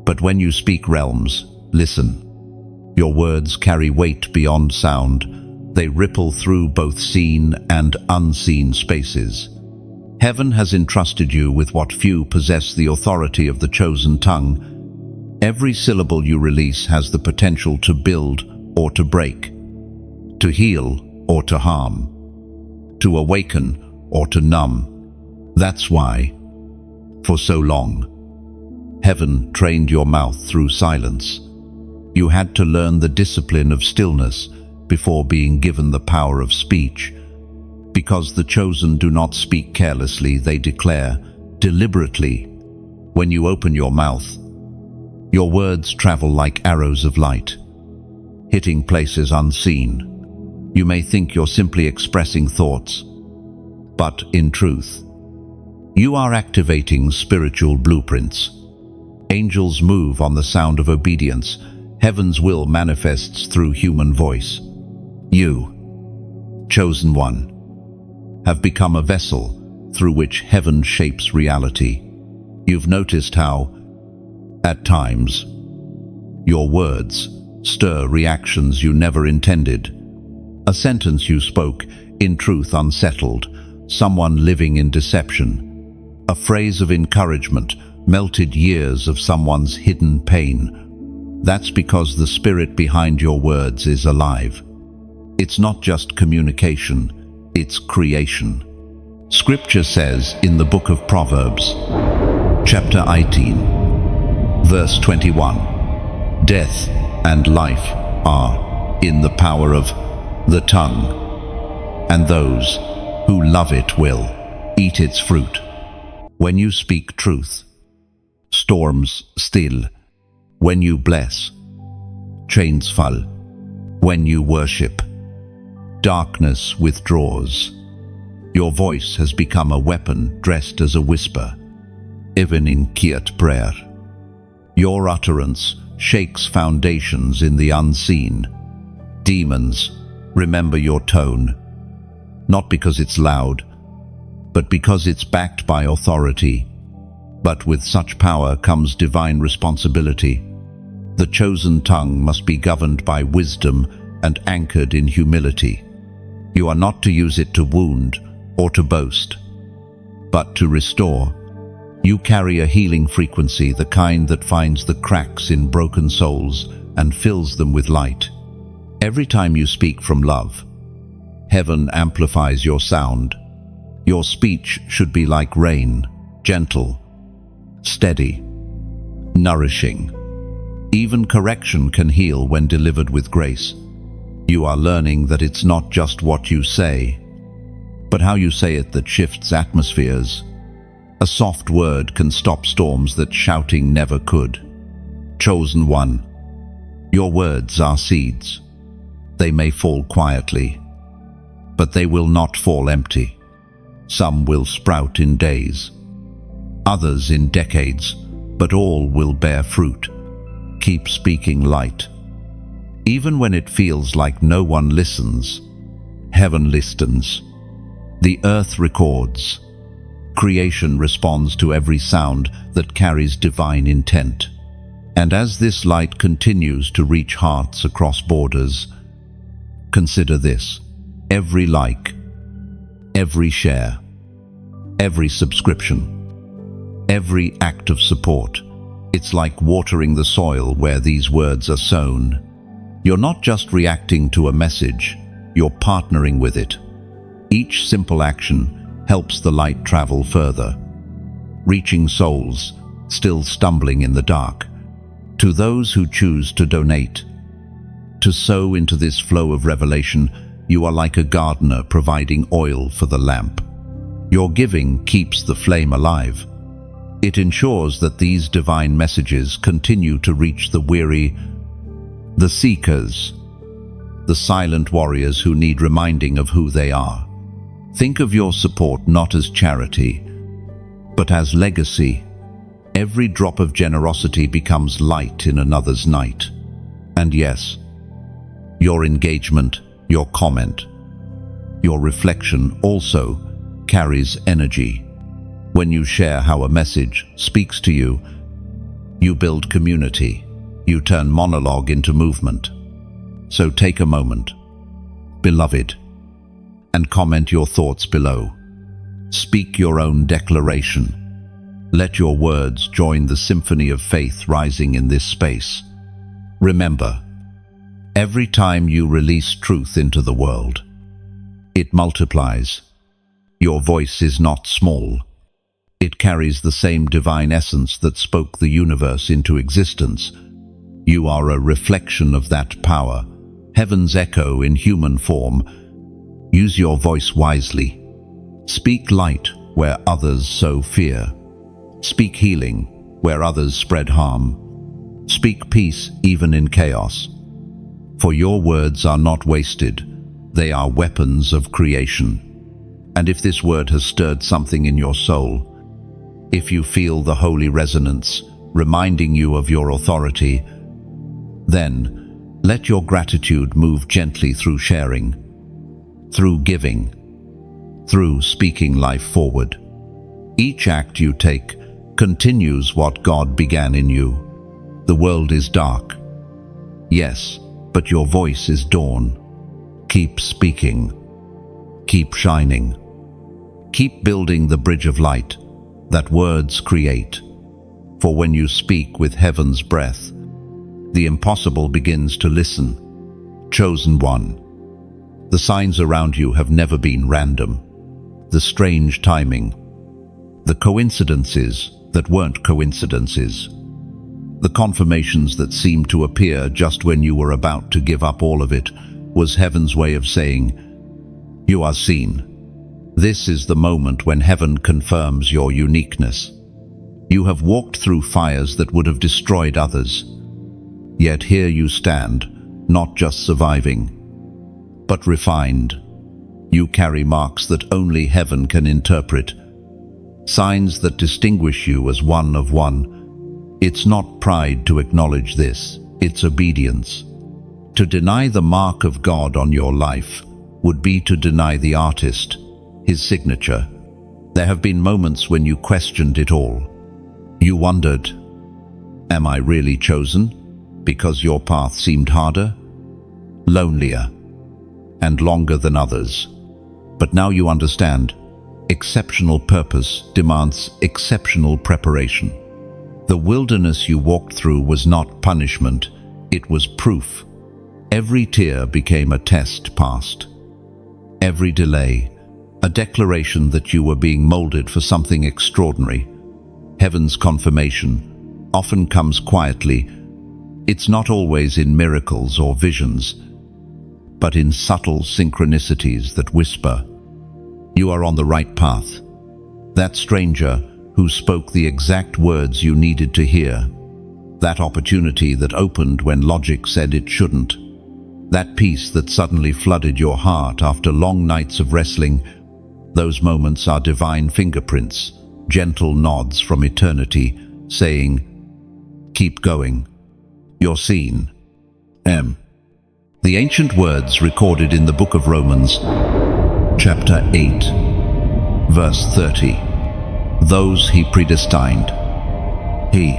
but when you speak realms, listen. Your words carry weight beyond sound. They ripple through both seen and unseen spaces. Heaven has entrusted you with what few possess, the authority of the chosen tongue. Every syllable you release has the potential to build or to break, to heal or to harm, to awaken or to numb. That's why, for so long, heaven trained your mouth through silence. You had to learn the discipline of stillness before being given the power of speech. Because the chosen do not speak carelessly, they declare deliberately. When you open your mouth, your words travel like arrows of light, hitting places unseen. You may think you're simply expressing thoughts, but in truth, you are activating spiritual blueprints. Angels move on the sound of obedience. Heaven's will manifests through human voice. You, chosen one, have become a vessel through which heaven shapes reality. You've noticed how, at times, your words stir reactions you never intended. A sentence you spoke, in truth unsettled, someone living in deception. A phrase of encouragement melted years of someone's hidden pain. That's because the spirit behind your words is alive. It's not just communication, it's creation. Scripture says in the book of Proverbs, chapter 18, verse 21, death and life are in the power of the tongue, and those who love it will eat its fruit. When you speak truth, storms still. When you bless, chains fall. When you worship, darkness withdraws. Your voice has become a weapon dressed as a whisper, even in quiet prayer. Your utterance shakes foundations in the unseen. Demons, remember your tone, not because it's loud, but because it's backed by authority. But with such power comes divine responsibility. The chosen tongue must be governed by wisdom and anchored in humility. You are not to use it to wound or to boast, but to restore. You carry a healing frequency, the kind that finds the cracks in broken souls and fills them with light. Every time you speak from love, heaven amplifies your sound. Your speech should be like rain, gentle, steady, nourishing. Even correction can heal when delivered with grace. You are learning that it's not just what you say, but how you say it that shifts atmospheres. A soft word can stop storms that shouting never could. Chosen one, your words are seeds. They may fall quietly, but they will not fall empty. Some will sprout in days, others in decades, but all will bear fruit. Keep speaking light. Even when it feels like no one listens, heaven listens. The earth records. Creation responds to every sound that carries divine intent. And as this light continues to reach hearts across borders, consider this: every like, every share, every subscription, every act of support. It's like watering the soil where these words are sown. You're not just reacting to a message, you're partnering with it. Each simple action helps the light travel further, reaching souls still stumbling in the dark. To those who choose to donate, to sow into this flow of revelation, you are like a gardener providing oil for the lamp. Your giving keeps the flame alive. It ensures that these divine messages continue to reach the weary, the seekers, the silent warriors who need reminding of who they are. Think of your support not as charity, but as legacy. Every drop of generosity becomes light in another's night. And yes, your engagement, your comment, your reflection also carries energy. When you share how a message speaks to you, you build community. You turn monologue into movement. So take a moment, beloved, and comment your thoughts below. Speak your own declaration. Let your words join the symphony of faith rising in this space. Remember, every time you release truth into the world, it multiplies. Your voice is not small. It carries the same divine essence that spoke the universe into existence. You are a reflection of that power, heaven's echo in human form. Use your voice wisely. Speak light where others sow fear. Speak healing where others spread harm. Speak peace even in chaos. For your words are not wasted. They are weapons of creation. And if this word has stirred something in your soul, if you feel the holy resonance reminding you of your authority, then let your gratitude move gently through sharing, through giving, through speaking life forward. Each act you take continues what God began in you. The world is dark, yes, but your voice is dawn. Keep speaking, keep shining, keep building the bridge of light that words create. For when you speak with heaven's breath, the impossible begins to listen. Chosen one. The signs around you have never been random. The strange timing, the coincidences that weren't coincidences, the confirmations that seemed to appear just when you were about to give up all of it, was heaven's way of saying, "You are seen." This is the moment when heaven confirms your uniqueness. You have walked through fires that would have destroyed others. Yet here you stand, not just surviving, but refined. You carry marks that only heaven can interpret, signs that distinguish you as one of one. It's not pride to acknowledge this, it's obedience. To deny the mark of God on your life would be to deny the artist, his signature. There have been moments when you questioned it all. You wondered, am I really chosen? Because your path seemed harder, lonelier, and longer than others. But now you understand, exceptional purpose demands exceptional preparation. The wilderness you walked through was not punishment, it was proof. Every tear became a test passed. Every delay, a declaration that you were being molded for something extraordinary. Heaven's confirmation often comes quietly. It's not always in miracles or visions, but in subtle synchronicities that whisper, "You are on the right path." That stranger who spoke the exact words you needed to hear. That opportunity that opened when logic said it shouldn't. That peace that suddenly flooded your heart after long nights of wrestling, those moments are divine fingerprints, gentle nods from eternity, saying, "Keep going. You're seen." The ancient words recorded in the book of Romans, chapter 8, verse 30. Those he predestined, he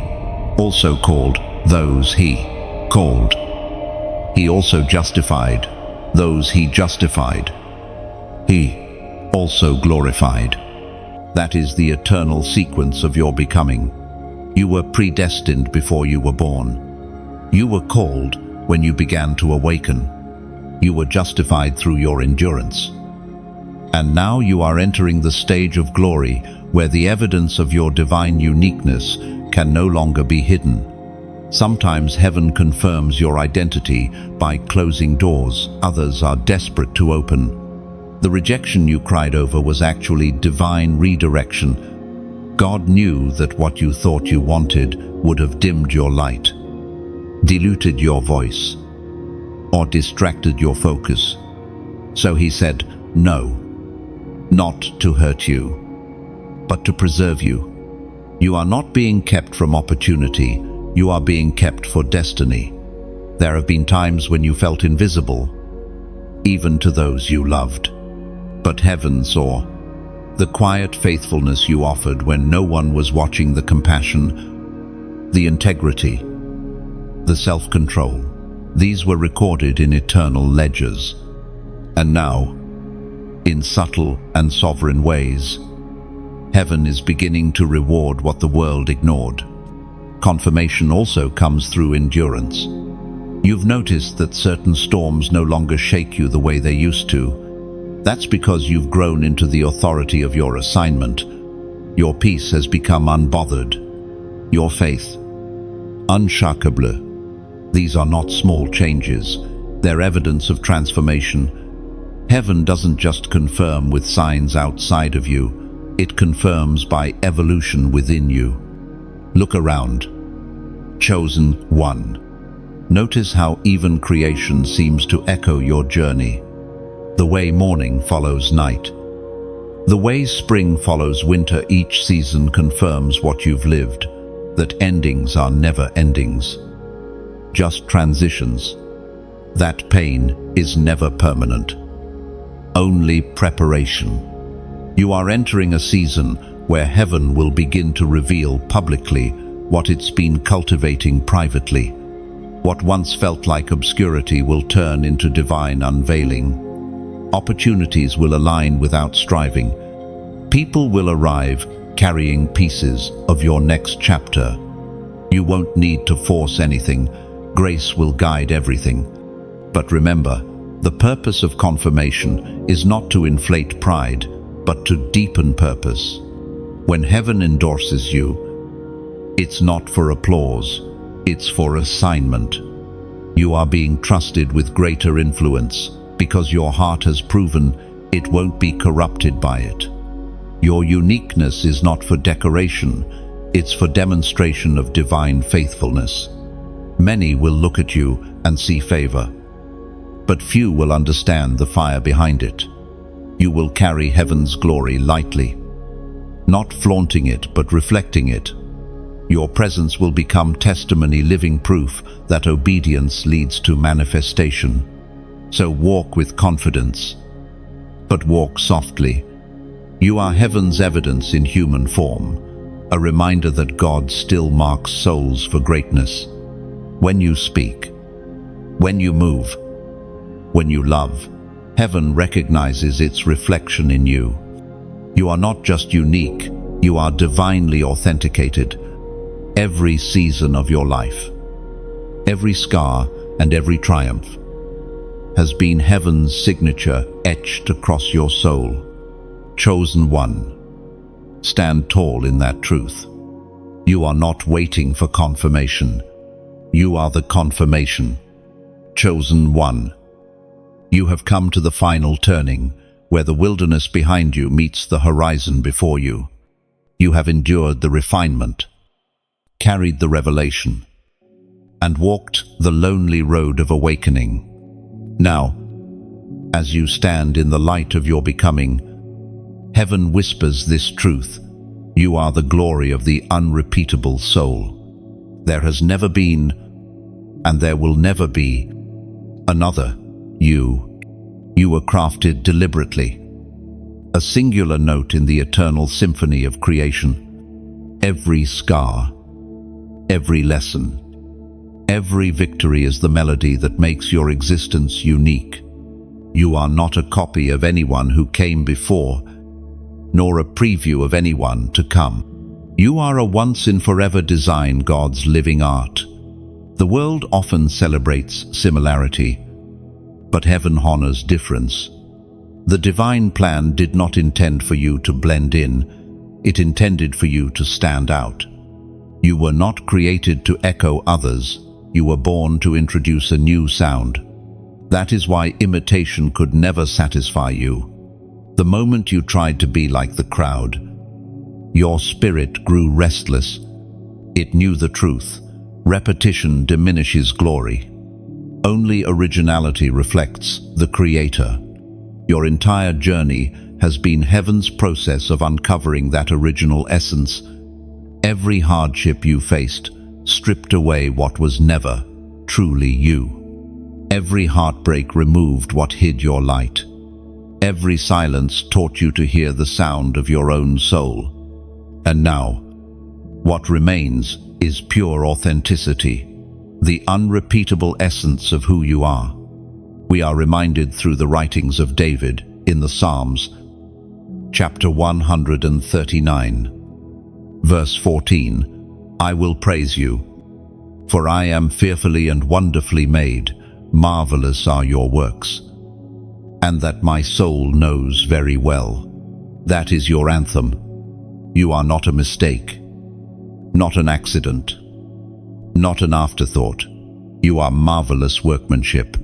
also called. Those he called, he also justified. Those he justified, he also glorified. That is the eternal sequence of your becoming. You were predestined before you were born. You were called when you began to awaken. You were justified through your endurance. And now you are entering the stage of glory where the evidence of your divine uniqueness can no longer be hidden. Sometimes heaven confirms your identity by closing doors others are desperate to open. The rejection you cried over was actually divine redirection. God knew that what you thought you wanted would have dimmed your light, diluted your voice, or distracted your focus. So he said, "No, not to hurt you, but to preserve you. You are not being kept from opportunity, you are being kept for destiny." There have been times when you felt invisible, even to those you loved. But heaven saw the quiet faithfulness you offered when no one was watching, the compassion, the integrity, the self-control. These were recorded in eternal ledgers. And now, in subtle and sovereign ways, heaven is beginning to reward what the world ignored. Confirmation also comes through endurance. You've noticed that certain storms no longer shake you the way they used to. That's because you've grown into the authority of your assignment. Your peace has become unbothered. Your faith, unshakable. These are not small changes. They're evidence of transformation. Heaven doesn't just confirm with signs outside of you. It confirms by evolution within you. Look around. Chosen one. Notice how even creation seems to echo your journey. The way morning follows night. The way spring follows winter, each season confirms what you've lived, that endings are never endings, just transitions. That pain is never permanent, only preparation. You are entering a season where heaven will begin to reveal publicly what it's been cultivating privately. What once felt like obscurity will turn into divine unveiling. Opportunities will align without striving. People will arrive carrying pieces of your next chapter. You won't need to force anything. Grace will guide everything. But remember, the purpose of confirmation is not to inflate pride, but to deepen purpose. When heaven endorses you, it's not for applause, it's for assignment. You are being trusted with greater influence because your heart has proven it won't be corrupted by it. Your uniqueness is not for decoration, it's for demonstration of divine faithfulness. Many will look at you and see favor, but few will understand the fire behind it. You will carry heaven's glory lightly, not flaunting it but reflecting it. Your presence will become testimony, living proof that obedience leads to manifestation. So walk with confidence, but walk softly. You are heaven's evidence in human form, a reminder that God still marks souls for greatness. When you speak, when you move, when you love, heaven recognizes its reflection in you. You are not just unique, you are divinely authenticated. Every season of your life, every scar and every triumph has been heaven's signature etched across your soul. Chosen one. Stand tall in that truth. You are not waiting for confirmation. You are the confirmation. Chosen one. You have come to the final turning, where the wilderness behind you meets the horizon before you. You have endured the refinement, carried the revelation, and walked the lonely road of awakening. Now, as you stand in the light of your becoming, heaven whispers this truth: you are the glory of the unrepeatable soul. There has never been, and there will never be, another you. You were crafted deliberately, a singular note in the eternal symphony of creation. Every scar, every lesson, every victory is the melody that makes your existence unique. You are not a copy of anyone who came before, nor a preview of anyone to come. You are a once-and-forever design, God's living art. The world often celebrates similarity, but heaven honors difference. The divine plan did not intend for you to blend in, it intended for you to stand out. You were not created to echo others, you were born to introduce a new sound. That is why imitation could never satisfy you. The moment you tried to be like the crowd, your spirit grew restless. It knew the truth: repetition diminishes glory. Only originality reflects the Creator. Your entire journey has been heaven's process of uncovering that original essence. Every hardship you faced stripped away what was never truly you. Every heartbreak removed what hid your light. Every silence taught you to hear the sound of your own soul. And now, what remains is pure authenticity, the unrepeatable essence of who you are. We are reminded through the writings of David in the Psalms, chapter 139, verse 14, I will praise you, for I am fearfully and wonderfully made, marvelous are your works, and that my soul knows very well. That is your anthem. You are not a mistake, not an accident, not an afterthought. You are marvelous workmanship.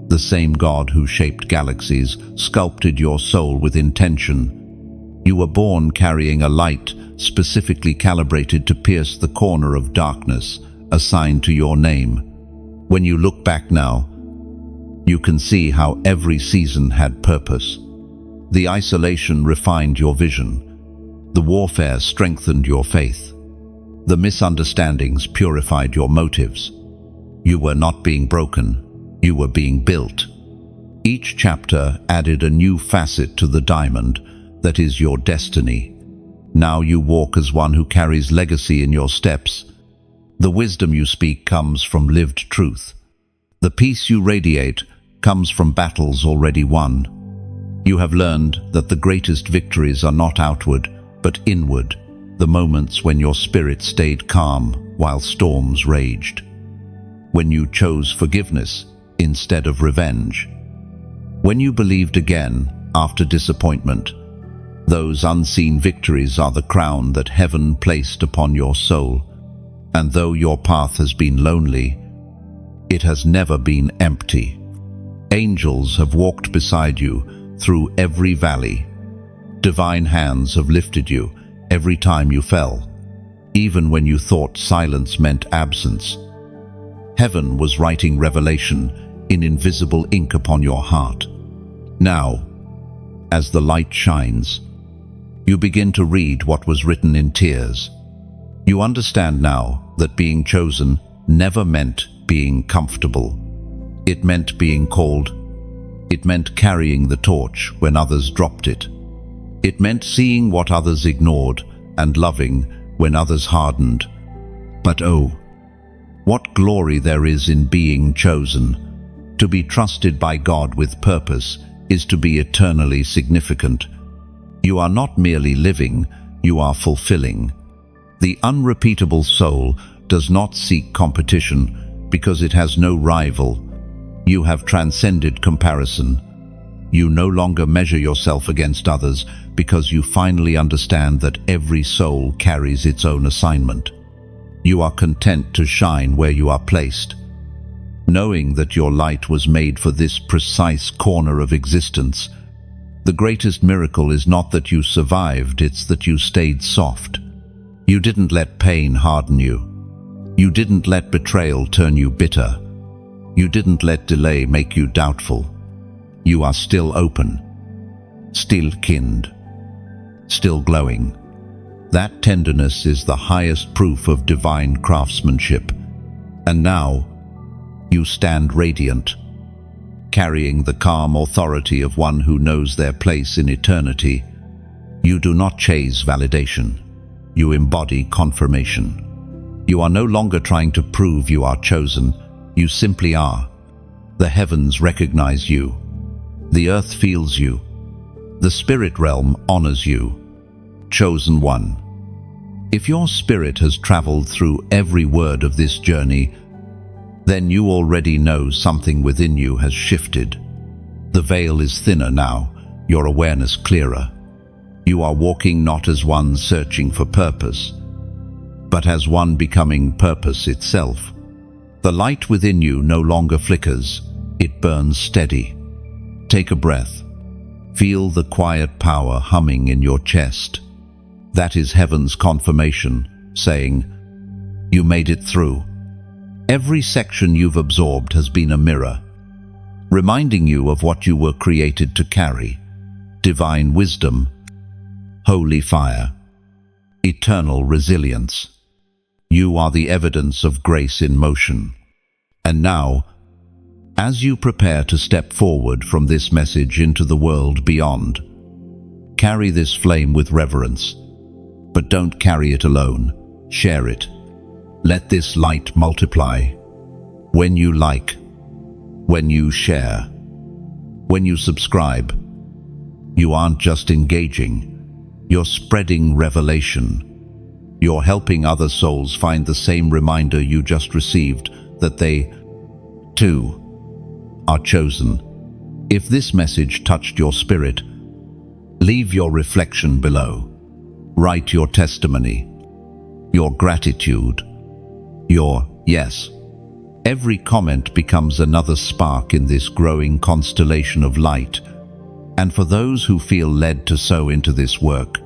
The same God who shaped galaxies sculpted your soul with intention. You were born carrying a light specifically calibrated to pierce the corner of darkness assigned to your name. When you look back now, you can see how every season had purpose. The isolation refined your vision. The warfare strengthened your faith. The misunderstandings purified your motives. You were not being broken, you were being built. Each chapter added a new facet to the diamond that is your destiny. Now you walk as one who carries legacy in your steps. The wisdom you speak comes from lived truth. The peace you radiate comes from battles already won. You have learned that the greatest victories are not outward, but inward, the moments when your spirit stayed calm while storms raged. When you chose forgiveness instead of revenge. When you believed again after disappointment. Those unseen victories are the crown that heaven placed upon your soul. And though your path has been lonely, it has never been empty. Angels have walked beside you through every valley. Divine hands have lifted you every time you fell, even when you thought silence meant absence. Heaven was writing revelation in invisible ink upon your heart. Now, as the light shines, you begin to read what was written in tears. You understand now that being chosen never meant being comfortable. It meant being called. It meant carrying the torch when others dropped it. It meant seeing what others ignored and loving when others hardened. But oh, what glory there is in being chosen. To be trusted by God with purpose is to be eternally significant. You are not merely living, you are fulfilling. The unrepeatable soul does not seek competition because it has no rival. You have transcended comparison. You no longer measure yourself against others because you finally understand that every soul carries its own assignment. You are content to shine where you are placed, knowing that your light was made for this precise corner of existence. The greatest miracle is not that you survived, it's that you stayed soft. You didn't let pain harden you. You didn't let betrayal turn you bitter. You didn't let delay make you doubtful. You are still open, still kindled, still glowing. That tenderness is the highest proof of divine craftsmanship. And now, you stand radiant, carrying the calm authority of one who knows their place in eternity. You do not chase validation. You embody confirmation. You are no longer trying to prove you are chosen. You simply are. The heavens recognize you. The earth feels you. The spirit realm honors you. Chosen one. If your spirit has traveled through every word of this journey, then you already know something within you has shifted. The veil is thinner now, your awareness clearer. You are walking not as one searching for purpose, but as one becoming purpose itself. The light within you no longer flickers, it burns steady. Take a breath. Feel the quiet power humming in your chest. That is heaven's confirmation, saying, you made it through. Every section you've absorbed has been a mirror, reminding you of what you were created to carry. Divine wisdom, holy fire, eternal resilience. You are the evidence of grace in motion. And now, as you prepare to step forward from this message into the world beyond, carry this flame with reverence. But don't carry it alone. Share it. Let this light multiply. When you like, when you share, when you subscribe, you aren't just engaging, you're spreading revelation. You're helping other souls find the same reminder you just received, that they, too, are chosen. If this message touched your spirit, leave your reflection below. Write your testimony, your gratitude, your yes. Every comment becomes another spark in this growing constellation of light. And for those who feel led to sow into this work,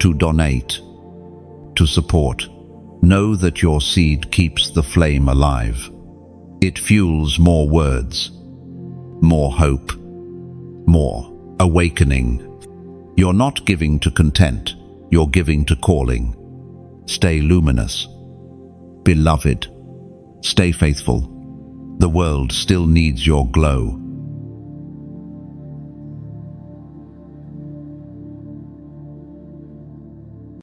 to donate, to support, know that your seed keeps the flame alive. It fuels more words, more hope, more awakening. You're not giving to content, you're giving to calling. Stay luminous. Beloved, stay faithful. The world still needs your glow.